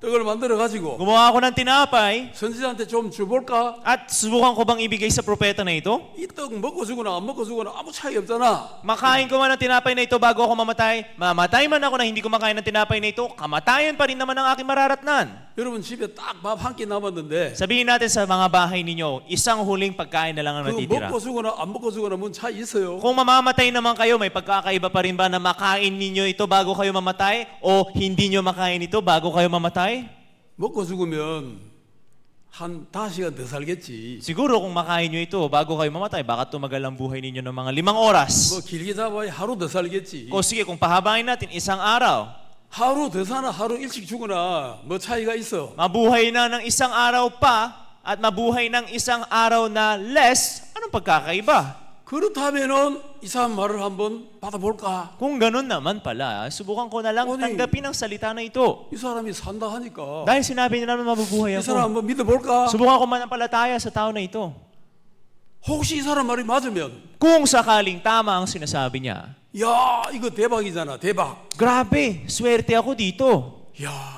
떡을 만들어가지고 gumawa ako ng tinapay, 선지자한테 좀 줘볼까? at subukan ko bang ibigay sa propeta na ito? 이 떡 먹고 죽거나 안 먹고 죽거나 아무 차이 없잖아. Makain ko man ng tinapay na ito bago ako mamatay. Mamatay man ako na hindi ko makain ng tinapay na ito, kamatayan pa rin naman ang aking mararatnan. 여러분 집에 딱 밥 한 끼 남았는데 Sabihin natin sa mga bahay ninyo, isang huling pagkain na lang ang 그 natitira. 먹고 죽거나 안 먹고 죽거나 뭔 차이 있어요? Kung mamamatay naman kayo, may pagkakaiba pa rin ba na makain ninyo ito bago kayo mamatay? O hindi nyo makain ito bago kayo mamatay? 먹고 죽으면 한 5시간 더 살겠지. Siguro kung makain nyo ito bago kayo mamatay, baka tumagal ang buhay ninyo ng mga 5 oras. 뭐 길게 잡아야 하루 더 살겠지. O sige, kung pahabain natin, isang araw. 하루 더 사나 하루 일찍 죽거나 뭐 차이가 있어? Mabuhay na ng isang araw pa at mabuhay ng isang araw na less, anong pagkakaiba? 그렇다면은 이 사람 말을 한번 받아볼까? Kung ganun naman pala, subukan ko na lang Ano eh? tanggapin ang salita na ito. 이 사람이 산다 하니까 Dahil sinabi niya naman mabubuhay 이 사람 ako. 한번 믿어볼까? Subukan ko manampalataya sa tao na ito. 혹시 이 사람 말이 맞으면 Kung sakaling tama ang sinasabi niya, 야 이거 대박이잖아 대박. grabe, swerte ako dito. 야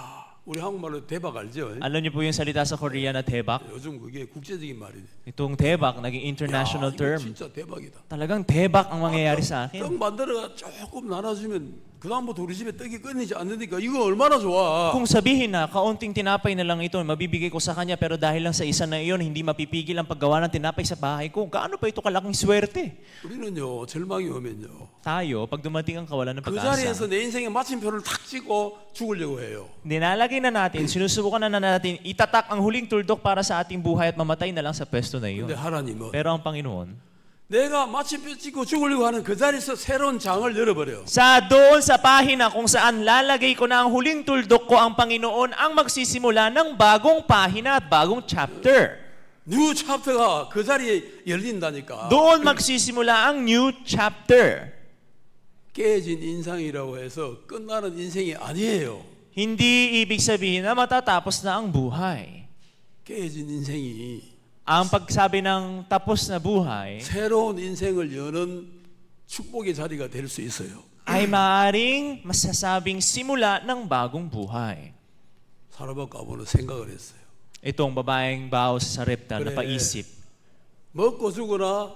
우리 한국말로 대박 알죠? Alam niyo po yung salita sa Korea na tebak? 요즘 그게 국제적인 말이네. Itong tebak, naging international 야, 이거 term. 진짜 대박이다. Talagang tebak ang mangyayari sa 떡 akin. 만들어가 조금 나눠주면 그 다음부터 우리 집에 떡이 끊이지 않으니까 이거 얼마나 좋아. Kung sabihin na, kaunting tinapay na lang ito, mabibigay ko sa kanya, pero dahil lang sa isa na iyon, hindi mapipigil ang paggawa ng tinapay sa bahay ko, gaano pa ito kalaking swerte? 우리는요 절망이 오면요 Tayo, pag dumating ang kawalan ng 그 pag-asa, 자리에서 내 인생의 마침표를 탁 찍고 죽으려고 해요. nilalagay na natin, sinusubukan na natin, itatak ang huling tuldok para sa ating buhay at mamatay na lang sa pwesto na iyon. 근데 하나님은 Pero ang Panginoon, 내가 마침표 찍고 죽으려고 하는 그 자리에서 새로운 장을 열어버려. sa doon sa pahina kung saan lalagay ko na ang huling tuldok ko, ang Panginoon ang magsisimula ng bagong pahina at bagong chapter. 뉴 챕터가 그 자리에 열린다니까. Doon magsisimula ang new chapter. 깨진 인상이라고 해서 끝나는 인생이 아니에요. Hindi ibig sabihin na matatapos na ang buhay. 깨진 인생이 Ang pagsabi ng tapos na buhay 새로운 인생을 여는 축복의 자리가 될 수 있어요. ay maaaring masasabing simula ng bagong buhay. 사라밧 가보는 생각을 했어요. Itong babaeng bao sa Sarepta na Pre. paisip. 먹고 죽거나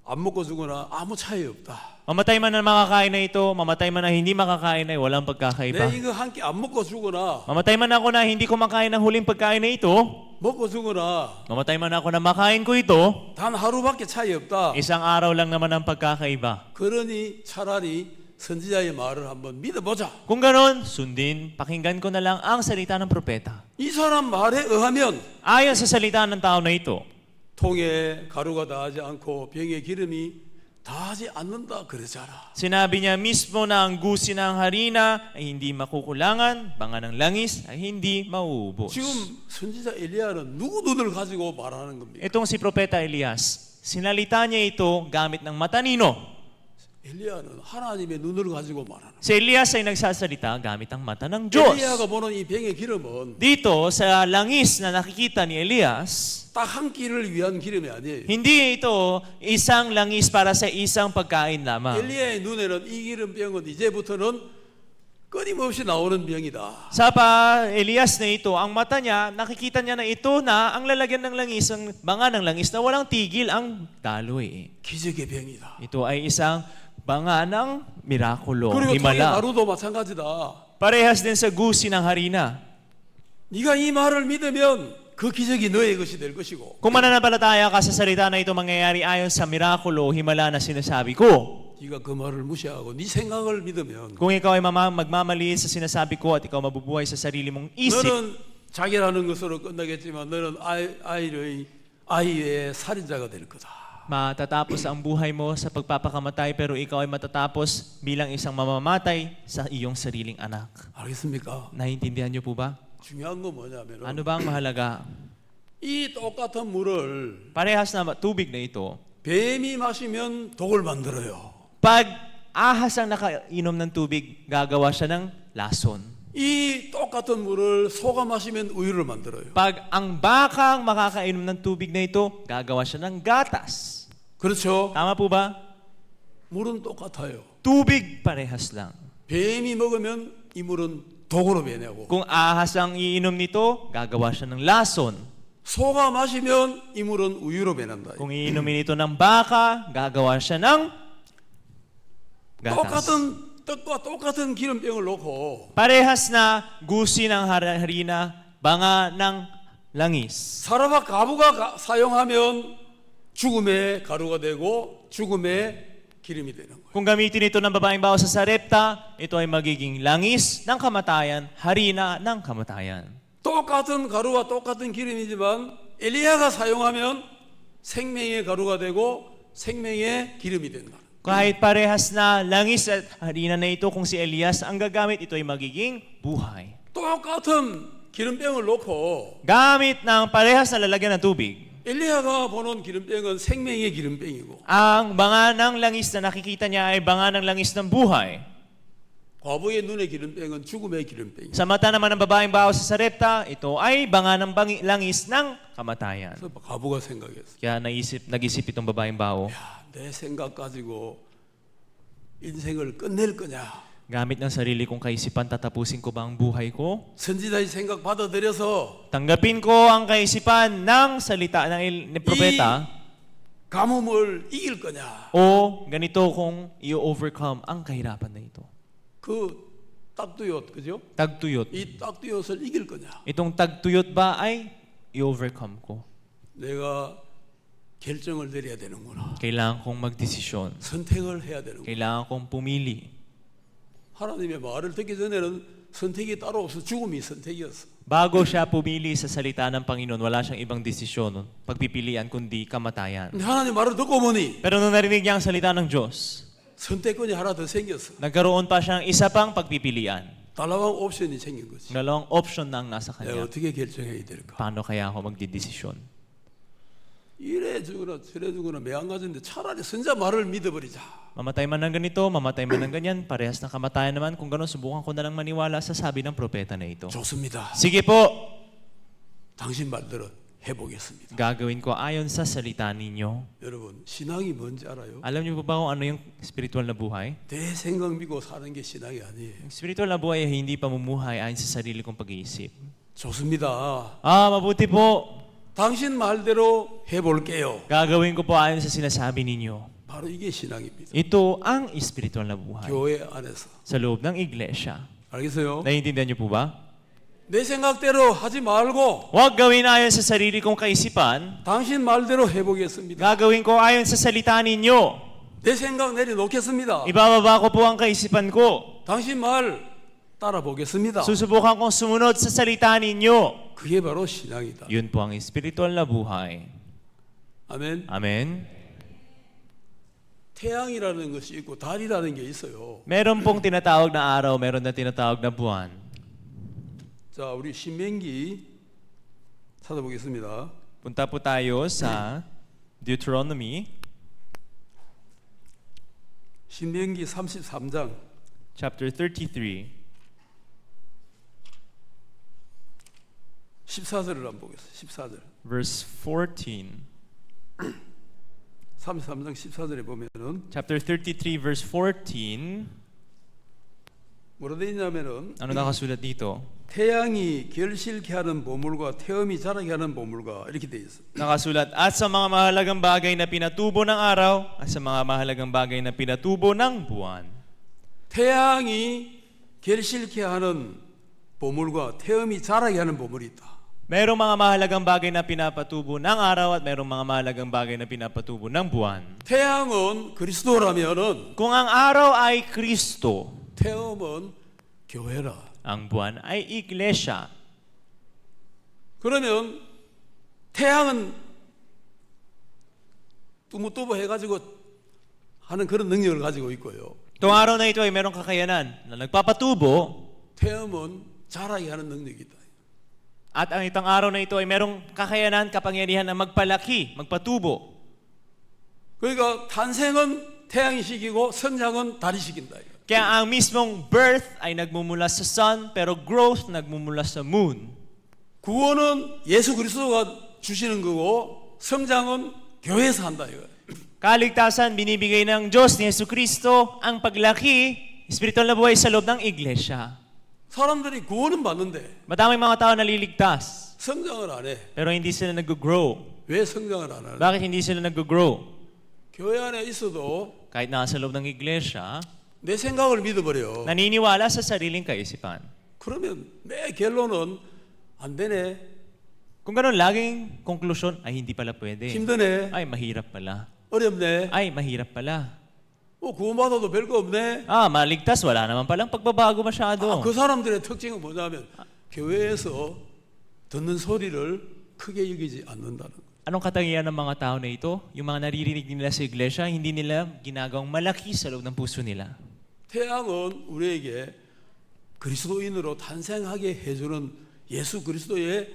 안 먹고 죽거나 아무 차이 없다. Mamatay man ang makakain na ito, mamatay man ang hindi makakain ay walang 내 pagkakaiba. 이거 한 끼 안 먹고 죽거나 Mamatay man ako na hindi ko makain ng huling pagkain na ito, 먹고 죽거나 mamatay man ako na makain ko ito, 단 하루밖에 차이 없다. isang araw lang naman ang pagkakaiba. 그러니 차라리 선지자의 말을 한번 믿어보자. Kung ganon, sundin, pakinggan ko na lang ang salita ng propeta. 이 사람 말에 의하면 Ayon sa salita ng tao na ito, 통에 가루가 다하지 않고 병에 기름이 다하지 않는다 그러잖아. sinabi niya mismo na ang gusi ng harina ay hindi makukulangan, banga ng langis ay hindi mauubos. 지금 선지자 엘리야는 누구 눈을 가지고 말하는 겁니까? Itong si Propeta Elias, sinalita niya ito gamit ng matanino. 엘리야는 하나님의 눈을 가지고 말하는. Si Elias ay nagsasalita gamit ang mata ng Diyos. 엘리야가 보는 이 병의 기름은 Dito, sa langis na nakikita ni Elias, 딱 한 끼를 위한 기름이 아니에요. hindi ito isang langis para sa isang pagkain lamang. 엘리야의 눈에는 이 기름병은 이제부터는 끊임없이 나오는 병이다. Sa Elias na ito, ang mata niya, nakikita niya na ito na ang lalagyan ng langis, ang banga ng langis na walang tigil ang daloy. 기적의 병이다. Ito ay isang banga ng mirakulo, 그리고 통의 himala. 가루도 마찬가지다. Parehas din sa gusi ng harina. 네가 이 말을 믿으면 그 기적이 너의 것이 될 것이고 Kung mananampalataya ka sa salita na ito mangyayari ayon sa mirakulo, himala na sinasabi ko, 네가 그 말을 무시하고 네 생각을 믿으면 kung ikaw ay magmamali sa sinasabi ko at ikaw mabubuhay sa sarili mong isip, 너는 자결하는 것으로 끝나겠지만 너는 아이의 살인자가 될 거다. matatapos ang buhay mo sa pagpapakamatay pero ikaw ay matatapos bilang isang mamamatay sa iyong sariling anak. 알겠습니까? Naiintindihan niyo po ba? 중요한 건 뭐냐면 Ano ba ang mahalaga? 이 똑같은 물을 Parehas na tubig na ito, 뱀이 마시면 독을 만들어요. pag ahas ang nakainom ng tubig, gagawa siya ng lason. 이 똑같은 물을 소가 마시면 우유를 만들어요. Pag ang bakang makakainom ng tubig na ito, gagawa siya ng gatas. 그렇죠? Tama po ba? 물은 똑같아요. Tubig parehas lang. 뱀이 먹으면 이 물은 독으로 변하고 Kung ahas ang iinom nito, gagawa siya ng lason. 소가 마시면 이 물은 우유로 변한다. Kung iinumin ito ng baka, gagawa siya ng gatas. 똑같은 떡과 똑같은 기름병을 놓고 Parehas na gusi ng harina, banga ng langis. 사라밧 가부가 사용하면 죽음의 가루가 되고 죽음의 기름이 되는 거예요. Kung gamitin ito ng babaeng bao sa Sarepta, ito ay magiging langis ng kamatayan, harina ng kamatayan. 똑같은 가루와 똑같은 기름이지만 엘리야가 사용하면 생명의 가루가 되고 생명의 기름이 된다. Kahit parehas na langis at harina na ito, kung si Elias ang gagamit, ito ay magiging buhay. 똑같은 기름병을 놓고 Gamit ng parehas na lalagyan ng tubig, 엘리야가 보는 기름병은 생명의 기름병이고 Ang banga ng langis na nakikita niya ay banga ng langis ng buhay. 과부의 눈의 기름병은 죽음의 기름병이고 Sa mata naman ng babaeng baho sa Sarepta, ito ay banga ng langis ng kamatayan. 그래서 과부가 생각했어. Kaya nag-isip itong babaeng baho, 야, 내 생각 가지고 인생을 끝낼 거냐? gamit ng sarili kong kaisipan, tatapusin ko ba ang buhay ko? 선지자의 생각 받아들여서 Tanggapin ko ang kaisipan ng salita ng propeta 가뭄을 이길 거냐? o ganito kung i-overcome ang kahirapan na ito. 그 딱두옅, 그죠? Tagtuyot. 이 딱두옅을 이길 거냐? Itong tagtuyot ba ay i-overcome ko? 내가 결정을 내려야 되는구나. Kailangan kong magdesisyon. 선택을 해야 되는구나. Kailangan kong pumili. 하나님의 말을 듣기 전에는 선택이 따로 없어. 죽음이 선택이었어. Bago siya pumili sa salita ng Panginoon, wala siyang ibang desisyon, pagpipilian kundi kamatayan. 근데 하나님 말을 듣고 보니 Pero nung narinig niya ang salita ng Diyos, 선택권이 하나 더 생겼어. nagkaroon pa siyang isa pang pagpipilian. 달라방 옵션이 생긴 거지. Dalawang option na ang nasa 내가 kanya. 어떻게 결정해야 될까? Paano kaya ako magdidesisyon? 이래 주거나 저래 주거나 매안 가졌는데 차라리 선자 말을 믿어버리자. Mamatay man ng ganito, mamatay man ng ganyan, parehas na kamatayan naman. Kung gano'n, subukan ko na lang maniwala sa sabi ng propeta na ito. 좋습니다. Sige po, 당신 말대로 해보겠습니다. gagawin ko ayon sa salita ninyo. 여러분 신앙이 뭔지 알아요? Alam niyo po ba kung ano yung spiritual na buhay? 내 생각 믿고 사는 게 신앙이 아니에요. Yung spiritual na buhay ay hindi pamumuhay ayon sa sarili kong pag-iisip. 좋습니다. Mabuti po. 당신 말대로 해볼게요. Gagawin ko po ayon sa sinasabi ninyo. 바로 이게 신앙입니다. Ito ang spiritual na buhay. 교회 안에서. Sa loob ng iglesia. 알겠어요? Naiintindihan niyo po ba? 내 생각대로 하지 말고 Huwag gawin ayon sa sarili kong kaisipan. 당신 말대로 해보겠습니다. Gagawin ko ayon sa salita ninyo. 내 생각 내려놓겠습니다. Ibababa ko po ang kaisipan ko. 당신 말 따라 보겠습니다. Susubukan kong sumunod sa salita ninyo. 그게 바로 신앙이다. Yun po ang spiritual na buhay. 아멘. Amen? 태양이라는 것이 있고 달이라는 게 있어요. Meron pong tinatawag na araw, meron na tinatawag na buwan. 자, 우리 신명기 찾아보겠습니다. Punta po tayo sa Deuteronomy 신명기 33장 chapter 33. 14절을 한번 보겠습니다. 14절. Verse 14. 33장 14절에 보면은 Chapter 33 verse 14. 뭐라 되어 있냐면은 Ano nakasulat dito? 태양이 결실케 하는 보물과 태음이 자라게 하는 보물과 이렇게 되어 있어. Nakasulat, at sa mga mahalagang bagay na pinatubo ng araw, at sa mga mahalagang bagay na pinatubo ng buwan. 태양이 결실케 하는 보물과 태음이 자라게 하는 보물이 있다. Merong mga mahalagang bagay na pinapatubo ng araw at merong mga mahalagang bagay na pinapatubo ng buwan. 태양은 그리스도라면은 Kung ang araw ay Kristo, 태음은 교회라. ang buwan ay iglesia. 그러면 태양은 뚜무뚜부 해가지고 하는 그런 능력을 가지고 있고요. Itong araw na ito ay merong kakayanan na nagpapatubo 태음은 자라게 하는 능력이 있다. at ang itong araw na ito ay merong kakayanan, kapangyarihan na magpalaki, magpatubo. 그러니까 탄생은 태양이 시키고 성장은 달이 시킨다. Kaya ang mismong birth ay nagmumula sa sun, pero growth nagmumula sa moon. 구원은 예수 그리스도가 주시는 거고 성장은 교회에서 한다 이거. Kaligtasan binibigay ng Diyos ni Yesu Cristo, ang paglaki, spiritual na buhay sa loob ng iglesia. 사람들이 구원은 받는데 Madaming mga tao naliligtas, 성장을 안 해. pero hindi sila nag-grow. 왜 성장을 안 하나? Bakit hindi sila nag-grow? 교회 안에 있어도 Kahit nasa loob ng iglesia, 내 생각을 믿어버려. naniniwala sa sariling kaisipan. 그러면 내 결론은 안 되네, Kung gano'n, laging konklusyon, ay hindi pala pwede. 힘드네, Ay, mahirap pala. 어렵네, Ay, mahirap pala. 구원받아도 별거 없네. Maligtas, wala naman palang pagbabago masyado. 그 사람들의 특징은 뭐냐면 교회에서 듣는 소리를 크게 여기지 않는다는 거. Anong katangian ng mga tao na ito? Yung mga naririnig nila sa iglesia, hindi nila ginagawang malaki sa loob ng puso nila. 태양은 우리에게 그리스도인으로 탄생하게 해주는 예수 그리스도의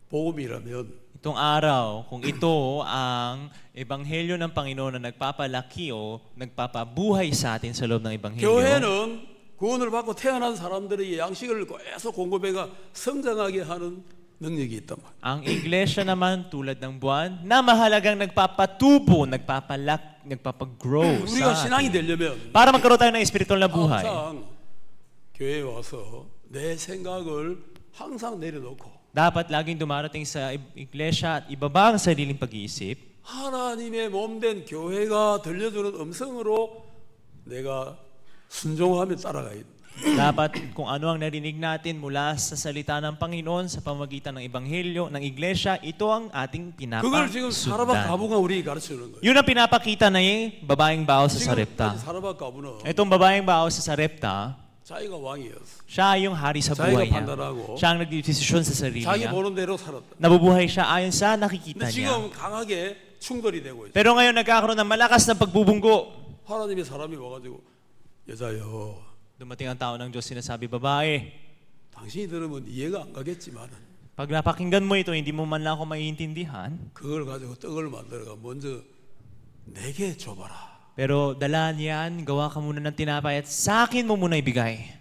복음이라면 Itong araw, kung ito ang ebanghelyo ng Panginoon na nagpapalaki o nagpapabuhay sa atin sa loob ng ebanghelyo, 교회는 구원을 받고 태어난 사람들에게 양식을 계속 공급해가 성장하게 하는 능력이 있단 말이에요. ang iglesia naman tulad ng buwan na mahalagang nagpapatubo, nagpapag-grow 우리가 sa 신앙이 atin. 되려면 Para magkaroon tayo ng espiritual na buhay. 항상 교회에 와서 내 생각을 항상 내려놓고 Dapat laging dumarating sa iglesia at ibaba ang sariling pag-iisip. 하나님의 몸된 교회가 들려주는 음성으로 내가 순종하며 따라가야 돼. Dapat kung ano ang narinig natin mula sa salita ng Panginoon sa pamagitan ng ebanghelyo, ng iglesia, ito ang ating 그걸 지금 사라밧 pinapasundan. 가부가 우리에게 가르치는 거예요. Yun ang pinapakita na yung babaeng bao sa Sarepta. 지금까지 사라밧 가부는 Itong babaeng bao sa Sarepta, 자기가 왕이었어. siya yung hari sa 자기가 buhay niya. 판단하고 Siya ang nagdesisyon sa sarili 자기 niya. 보는 대로 살았다. Nabubuhay siya ayon sa nakikita 근데 niya. 지금 강하게 충돌이 되고 있어. Pero ngayon nagkakaroon ng malakas na pagbubunggo. 하나님의 사람이 와가지고 여자여, Dumating ang tao ng Diyos, sinasabi, babae, 당신이 들으면 이해가 안 가겠지만은 pag napakinggan mo ito, hindi mo man lang ako maiintindihan. 그걸 가지고 떡을 만들어가 먼저 내게 줘봐라. Pero dala niyan, gawa ka muna ng tinapay at sa akin mo muna ibigay.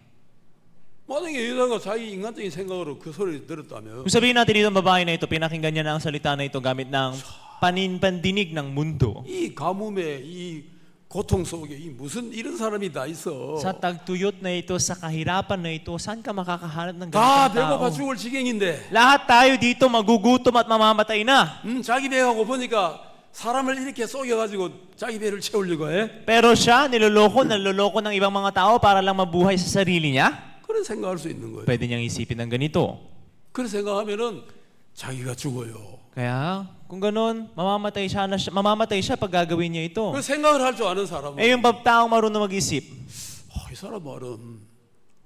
만약에 여자가 자기 인간적인 생각으로 그 소리를 들었다면 Kung sabihin natin dito ang babae na ito, pinakinggan niya na ang salita na ito gamit ng pandinig ng mundo. 이 가뭄에 이 고통 속에 이 무슨 이런 사람이 다 있어. Sa tagtuyot na ito, sa kahirapan na ito, saan ka makakahanap ng 다 ganitong 배고파 tao? 죽을 지경인데 Lahat tayo dito magugutom at mamamatay na. 자기 배가 고프니까 사람을 이렇게 속여가지고 자기 배를 채우려고 해. Pero siya, naloloko ng ibang mga tao para lang mabuhay sa sarili niya. 그런 생각할 수 있는 거예요. Pwede niyang isipin ng ganito. 그런 생각하면은 자기가 죽어요. Kaya, kung ganun, mamamatay siya pag gagawin niya ito. 그 생각을 할 줄 아는 사람은 Eh yung taong marunong mag-isip, 이 사람 말은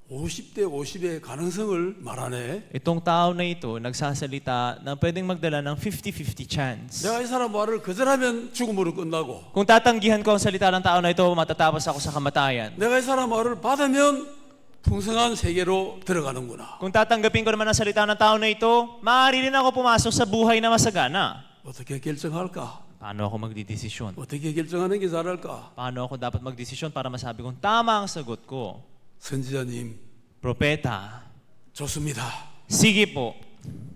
50대 50의 가능성을 말하네. itong tao na ito nagsasalita na pwedeng magdala ng 50-50 chance. 내가 이 사람 말을 거절하면 죽음으로 끝나고 Kung tatanggihan ko ang salita ng tao na ito, matatapos ako sa kamatayan. 내가 이 사람 말을 받으면 풍성한 세계로 들어가는구나. Kung tatanggapin ko naman ang salita ng tao na ito, maaari rin ako pumasok sa buhay na masagana. 어떻게 결정할까? Paano ako magdidesisyon? 어떻게 결정하는 게 잘할까? Paano ako dapat magdesisyon para masabi kong tama ang sagot ko? 선지자님, Propeta, 좋습니다. sige po,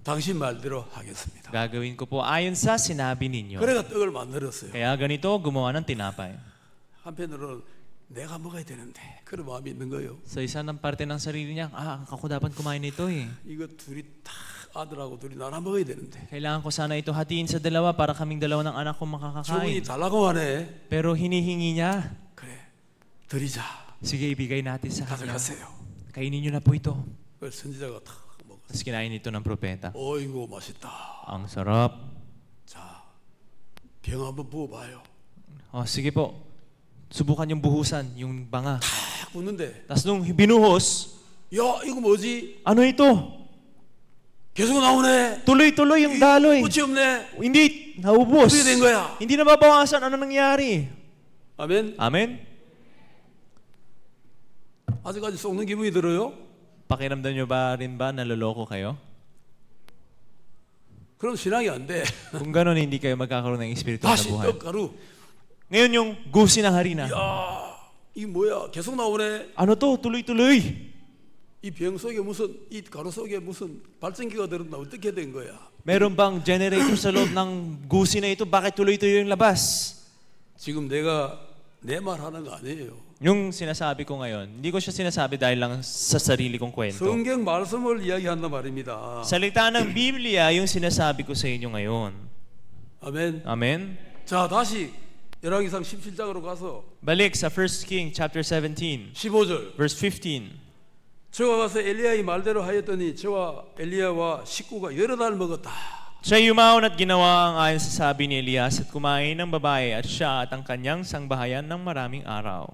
당신 말대로 하겠습니다. gagawin ko po ayon sa sinabi ninyo. 그래가 떡을 만들었어요. Kaya ganito, gumawa ng tinapay. 한편으로는 내가 먹어야 되는데 그런 마음이 있는 거예요. Sa isa ng parte ng sarili niya, ako dapat kumain nito eh. 이거 둘이 다 아들하고 둘이 나눠 먹어야 되는데 Kailangan ko sana ito hatiin sa dalawa para kaming dalawa ng anak ko 주문이 makakakain. 달라고 하네. Pero hinihingi niya, 그래, 드리자. sige ibigay natin sa kanya. 가져가세요. Kainin niyo na po ito. 그 선지자가 다 먹었어. Tapos kinain ito ng propeta. 어이구 맛있다. Ang sarap. 자, 병 한번 부어봐요. Sige po. Subukan yung buhusan, yung banga. 딱 붓는데, Tapos nung binuhos, 야 이거 뭐지? ano ito? 계속 나오네. Tuloy-tuloy yung daloy. 끝이 없네. Hindi, naubos. 어떻게 된 거야? Hindi nababawasan. Ano nangyari? 아멘. Amen? 아직까지 속는 기분이 들어요? Pakiramdam nyo ba rin ba naloloko kayo? 그럼 신앙이 안 돼. Kung gano'n, hindi kayo magkakaroon ng espiritual na 다시 buhay. 떡가루. Ngayon yung gusi ng harina. 야, 이 뭐야? 계속 나오네. Ano to? Tuloy-tuloy. 이 병 속에 무슨 이 가루 속에 무슨 발전기가 들었나 어떻게 된 거야? Meron bang generator sa loob ng gusi na ito? Bakit tuloy-tuloy yung labas? 지금 내가 내 말 하는 거 아니에요. Yung sinasabi ko ngayon, hindi ko siya sinasabi dahil lang sa sarili kong kwento. 성경 말씀을 이야기한단 말입니다. Salita ng Biblia yung sinasabi ko sa inyo ngayon. 아멘. Amen? 자, 다시 열왕기상 17장으로 가서 Balik sa 1 King chapter 17, 15절. verse 15. 저가 가서 엘리야의 말대로 하였더니 저와 엘리야와 식구가 여러 달 먹었다. Siya yumaon at ginawa ang ayon sa sabi ni Elias at kumain ng babae at siya at ang kanyang sangbahayan ng maraming araw.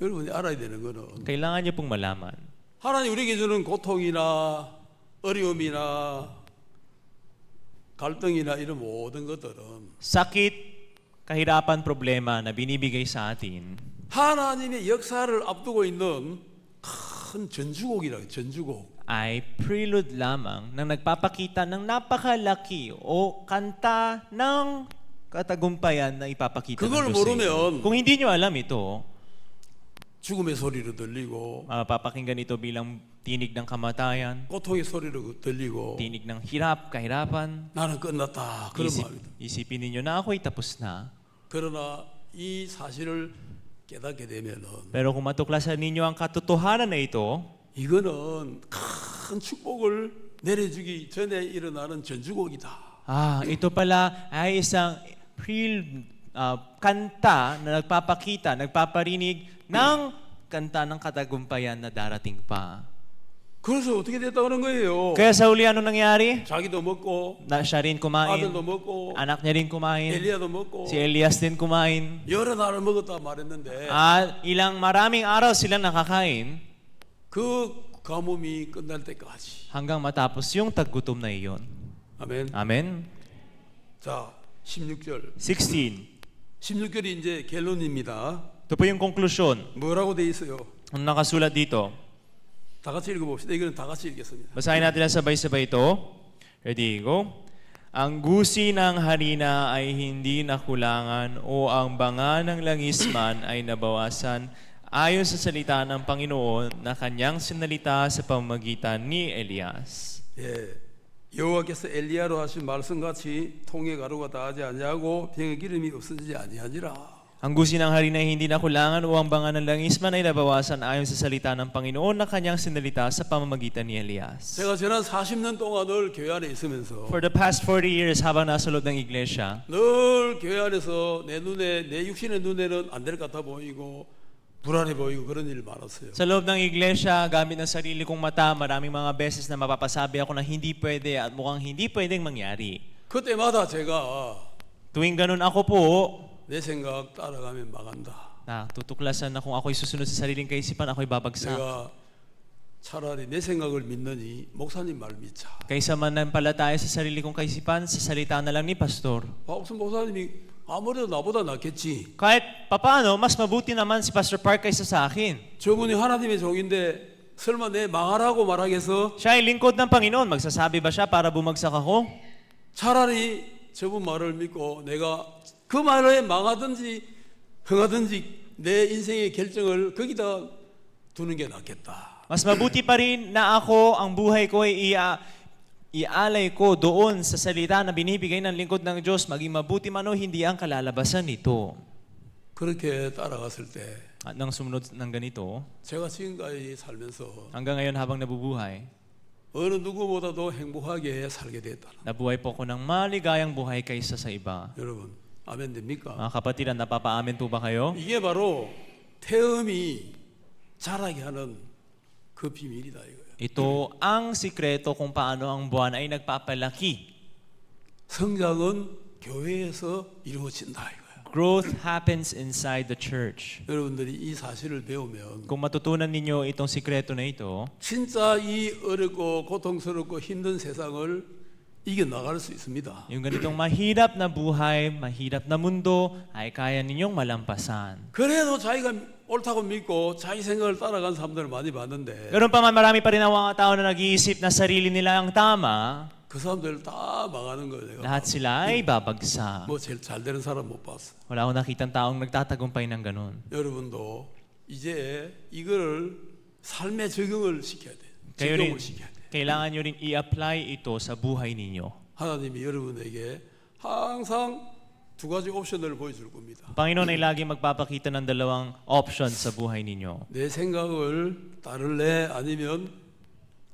여러분이 알아야 되는 거는 Kailangan niyo pong malaman. 하나님 우리에게 주는 고통이나 어려움이나 갈등이나 이런 모든 것들은 Sakit, kahirapan, problema na binibigay sa atin, 하나님의 역사를 앞두고 있는 큰 전주곡이라고 전주곡. ay prelude lamang na nagpapakita ng napakalaki o kanta ng katagumpayan na ipapakita 그걸 ng Diyos sa inyo. 모르면 Kung hindi nyo alam ito, 죽음의 소리로 들리고 papakinggan ito bilang tinig ng kamatayan, 고통의 소리로 들리고 tinig ng hirap, kahirapan. 나는 끝났다 그런 마음이다. Isipin ninyo na ako'y tapos na. 그러나 이 사실을 깨닫게 되면은 Pero kung matuklasan ninyo ang katotohanan na ito, 이거는 큰 축복을 내려주기 전에 일어나는 전주곡이다. ito pala ay isang kanta na nagpapakita, nagpaparinig ng kanta ng katagumpayan na darating pa. 그래서 어떻게 됐다 그런 거예요? Kaya sa uli, ano nangyari? 자기도 먹고 Siya rin kumain, 아들도 먹고 anak niya rin kumain, 엘리야도 먹고 si Elias din kumain. 여러 날을 먹었다 말했는데 At maraming araw silang nakakain 그 가뭄이 끝날 때까지. hanggang matapos yung taggutom na iyon. 아멘. Amen? 자, 16절. 16. 16절이 이제 결론입니다. Ito po yung konklusyon. 뭐라고 돼 있어요? Ang nakasulat dito. 다 같이 읽어봅시다. 이거는 다 같이 읽겠습니다. Basahin natin na sabay-sabay ito. Ready, go. Ang gusi ng harina ay hindi nakulangan o ang banga ng langisman ay nabawasan ayon sa salita ng Panginoon na kanyang sinalita sa pamamagitan ni Elias. 예. 여호와께서 엘리야로 하신 말씀같이 통에 가루가 다하지 아니하고 병에 기름이 없어지지 아니하니라. Ang gusi ng harina ay hindi nakulangan o ang banga ng langisman ay nabawasan ayon sa salita ng Panginoon na kanyang sinalita sa pamamagitan ni Elias. 제가 지난 40년 동안 늘 교회 안에 있으면서 For the past 40 years habang nasa loob ng iglesia, 늘 교회 안에서 내 눈에 내 육신의 눈에는 안 될 것 같아 보이고 불안해 보이고 그런 일 많았어요. sa loob ng iglesia, gamit ng sarili kong mata, maraming mga beses na mapapasabi ako na hindi pwede at mukhang hindi pwedeng mangyari. 그때마다 제가 Tuwing ganun ako po, 내 생각 따라가면 망한다. tutuklasan na kung ako'y susunod sa sariling kaisipan, ako'y babagsak. 내가 차라리 내 생각을 믿느니 목사님 말 믿자. Kaysa manampalataya sa sarili kong kaisipan, sa salita na lang ni Pastor. 박옥순 목사님이 아무래도 나보다 낫겠지. Kahit papaano, mas mabuti naman si Pastor Park kaysa sa akin. 저분이 하나님의 종인데 설마 내 망하라고 말하겠어? Siya ay lingkod ng Panginoon. Magsasabi ba siya para bumagsak ako? 차라리 저분 말을 믿고 내가 그 말에 망하든지 흥하든지 내 인생의 결정을 거기다 두는 게 낫겠다. Mas mabuti pa rin na ako, ang buhay ko ay ialay ko doon sa salita na binibigay ng lingkod ng Diyos, maging mabuti man o hindi ang kalalabasan nito. 그렇게 따라갔을 때 At nang sumunod ng ganito, 제가 지금까지 살면서 hanggang ngayon habang nabubuhay, 어느 누구보다도 행복하게 살게 됐다. nabuhay po ako ng maligayang buhay kaysa sa iba. 여러분, 아멘 됩니까? Mga kapatid, napapaamin po ba kayo? 이게 바로 태음이 자라게 하는 그 비밀이다 이거예요. Ito ang sikreto kung paano ang buwan ay nagpapalaki. 성장은 교회에서 이루어진다 이거예요. Growth happens inside the church. 여러분들이 이 사실을 배우면 Kung matutunan ninyo itong sikreto na ito, 진짜 이 어렵고 고통스럽고 힘든 세상을 이겨나갈 수 있습니다. yung ganitong mahirap na buhay, mahirap na mundo, ay kaya ninyong malampasan. 그래도 자기가 옳다고 믿고 자기 생각을 따라간 사람들을 많이 봤는데 Meron pa man marami pa rin ang mga tao na nag-iisip na sarili nila ang tama, 그 사람들 다 망하는 거예요. 내가 lahat sila ay babagsak. 뭐 제일 잘 되는 사람 못 봤어. Wala akong nakitang taong nagtatagumpay ng ganun. 여러분도 이제 이거를 삶에 적용을 시켜야 돼. Kayo rin, 적용을 시켜야 돼. kailangan nyo rin i-apply ito sa buhay ninyo. 하나님이 여러분에게 항상 두 가지 옵션을 보여줄 겁니다. Ang Panginoon ay lagi magpapakita ng dalawang options sa buhay ninyo. 내 생각을 따를래 아니면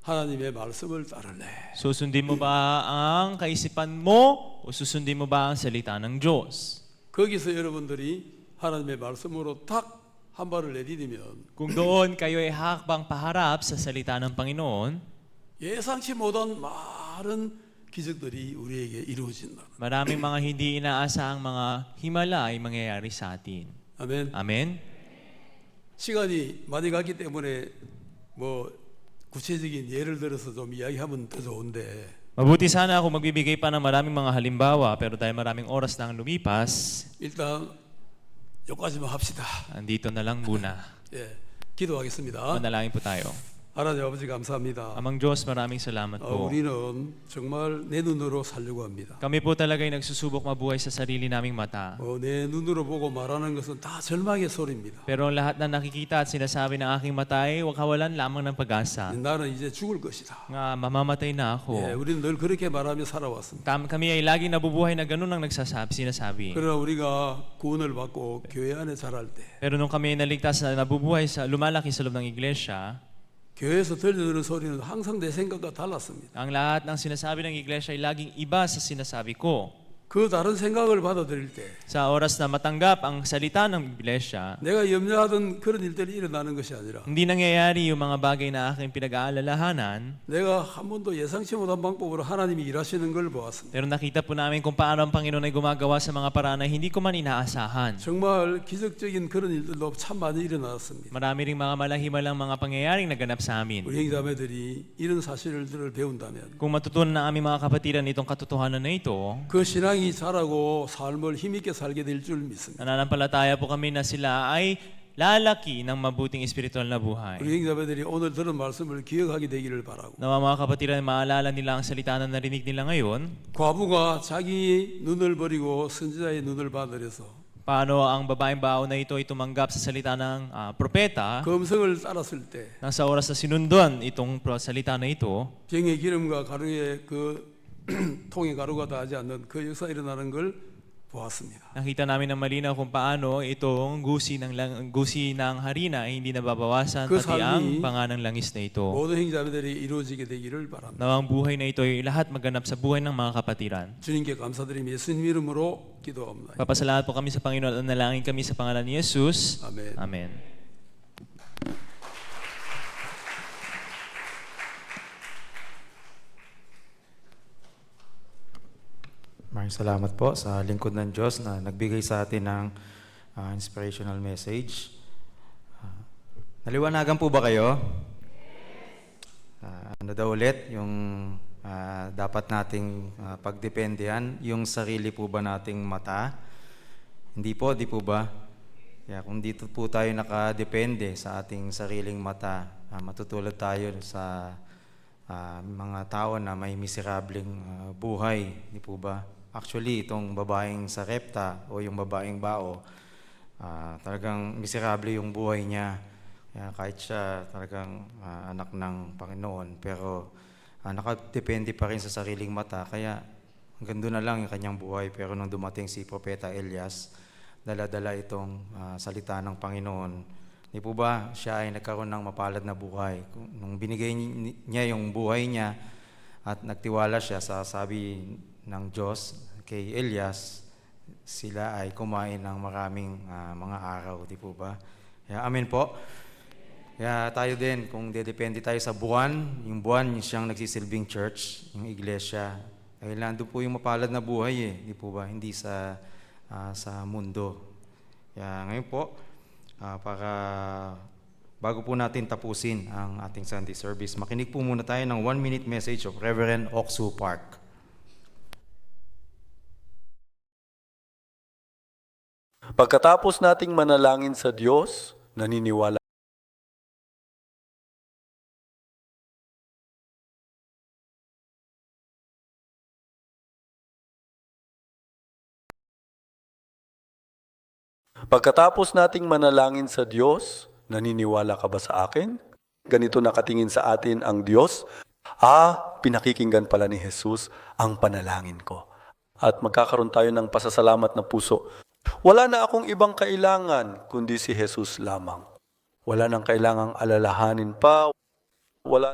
하나님의 말씀을 따를래. Susundin mo ba ang kaisipan mo o susundin mo ba ang salita ng Diyos? 거기서 여러분들이 하나님의 말씀으로 딱 한 발을 내디디면 Kung doon kayo ay hakbang paharap sa salita ng Panginoon, 예상치 못한 많은 기적들이 우리에게 이루어진다. maraming mga hindi inaasahang mga himala ay mangyayari sa atin. 아멘. Amen? 시간이 많이 갔기 때문에 뭐 구체적인 예를 들어서 좀 이야기하면 더 좋은데 Mabuti sana ako magbibigay pa ng maraming mga halimbawa, pero dahil maraming oras na ang lumipas, 일단 여기까지만 합시다. andito na lang muna. 예, 기도하겠습니다. Manalangin po tayo. 하나님 아버지 감사합니다. Amang Diyos, maraming salamat po. 우리는 정말 내 눈으로 살려고 합니다. Kami po talaga ay nagsusubok mabuhay sa sarili naming mata. 내 눈으로 보고 말하는 것은 다 절망의 소리입니다. Pero ang lahat na nakikita at sinasabi ng aking mata ay kawalan lamang ng pag-asa. 나는 이제 죽을 것이다. Nga mamamatay na 예, ako. 우리는 늘 그렇게 말하며 살아왔습니다. Kami ay laging nabubuhay na ganun ang sinasabi. 그러나 우리가 구원을 받고 교회 안에 자랄 때 Pero nung kami ay naligtas na nabubuhay lumalaki sa loob ng iglesia, 교회에서 들려드는 소리는 항상 내 생각과 달랐습니다. ang lahat ng sinasabi ng iglesia ay laging iba sa sinasabi ko. 그 다른 생각을 받아들일 때 Sa oras na matanggap ang salita ng iglesia, 내가 염려하던 그런 일들이 일어나는 것이 아니라 hindi nangyayari yung mga bagay na aking pinag-aalalahanan, 내가 한 번도 예상치 못한 방법으로 하나님이 일하시는 걸 보았습니다. pero nakita po namin kung paano ang Panginoon ay gumagawa sa mga paraan na hindi ko man inaasahan. 정말 기적적인 그런 일들도 참 많이 일어났습니다. Marami ring mga malahimalang mga pangyayaring naganap sa amin. 우리 형제자매들이 이런 사실들을 배운다면 Kung matutunan ng aming mga kapatiran itong katotohanan na ito, 그 신앙이 자라고 삶을 힘있게 살게 될 줄 믿습니다. nananampalataya po kami na sila ay lalaki ng mabuting espiritual na buhay. 우리 형제자매들이 오늘 들은 말씀을 기억하게 되기를 바라고 Nawa mga kapatiran, maalala nila ang salita na narinig nila ngayon, 과부가 자기 눈을 버리고 선지자의 눈을 받으려서 paano ang babaeng bao na ito ay tumanggap sa salita ng propeta, 검성을 따랐을 때 nang sa oras na sinundan itong salita na ito, 병의 기름과 가루의 그 통의 가루가 다하지 않는 그 역사 일어나는 걸 보았습니다. nakita namin ng malinaw kung paano itong gusi ng harina ay hindi nababawasan, 그 pati 삶이 ang banga ng langis na ito. 모든 형제자매들이 이루어지게 되기를 바랍니다. Nawang buhay na ito ay lahat maganap sa buhay ng mga kapatiran. 주님께 감사드리며 예수님 이름으로 기도합니다. Papasalamat po kami sa Panginoon at nalangin kami sa pangalan ni Jesus. 아멘. Amen. Maraming salamat po sa lingkod ng Diyos na nagbigay sa atin ng inspirational message. Naliwanagan po ba kayo? Ano daw ulit yung dapat nating pagdependehan? Yung sarili po ba nating mata? Hindi po, di po ba? Kaya kung dito po tayo nakadepende sa ating sariling mata, matutulad tayo sa mga tao na may miserableng buhay, di po ba? Actually, itong babaeng Sarepta o yung babaeng Bao, talagang miserable yung buhay niya. Kaya kahit siya talagang anak ng Panginoon, pero nakadepende pa rin sa sariling mata. Kaya hanggang doon na lang yung kanyang buhay. Pero nung dumating si Propeta Elias, dala-dala itong salita ng Panginoon. Di po ba, siya ay nagkaroon ng mapalad na buhay. Nung binigay niya yung buhay niya at nagtiwala siya sa sabi ng Diyos kay Elias, sila ay kumain ng maraming mga araw. Di po ba? Kaya amen po. Kaya tayo din, kung dedepende tayo sa buwan, yung buwan siyang nagsisilbing church, yung iglesia. Dahil nandun po yung mapalad na buhay di po ba? Hindi sa mundo. Kaya ngayon po, para bago po natin tapusin ang ating Sunday service, makinig po muna tayo ng 1-minute message of Reverend Oksu Park. Pagkatapos nating manalangin sa Diyos, naniniwala Pagkatapos nating manalangin sa Diyos, naniniwala ka ba sa akin? Ganito nakatingin sa atin ang Diyos. Pinakikinggan pala ni Jesus ang panalangin ko. At magkakaroon tayo ng pasasalamat na puso. Wala na akong ibang kailangan kundi si Jesus lamang. Wala nang kailangang alalahanin pa. Wala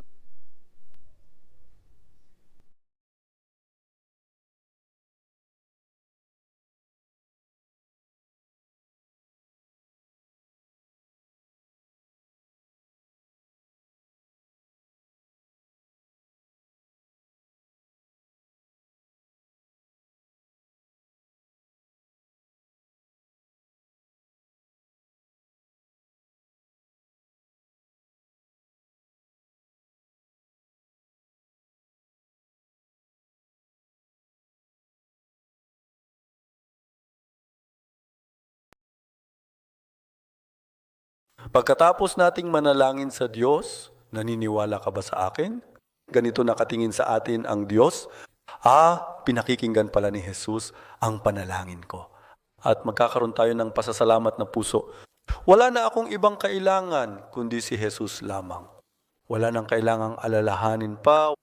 Pagkatapos nating manalangin sa Diyos, Naniniwala ka ba sa akin? Ganito nakatingin sa atin ang Diyos. Pinakikinggan pala ni Jesus ang panalangin ko. At magkakaroon tayo ng pasasalamat na puso. Wala na akong ibang kailangan kundi si Jesus lamang. Wala nang kailangang alalahanin pa.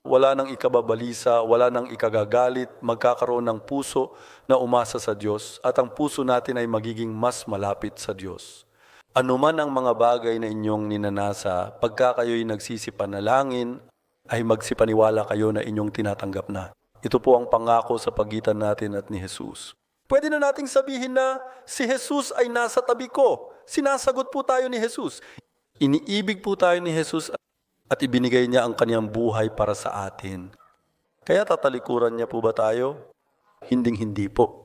Wala nang ikababalisa, wala nang ikagagalit, magkakaroon ng puso na umasa sa Diyos at ang puso natin ay magiging mas malapit sa Diyos. Ano man ang mga bagay na inyong ninanasa, pagka kayo'y nagsisipanalangin, ay magsipaniwala kayo na inyong tinatanggap na. Ito po ang pangako sa pagitan natin at ni Jesus. Pwede na nating sabihin na si Jesus ay nasa tabi ko. Sinasagot po tayo ni Jesus. Iniibig po tayo ni Jesus at ibinigay niya ang kanyang buhay para sa atin. Kaya tatalikuran niya po ba tayo? Hinding-hindi po.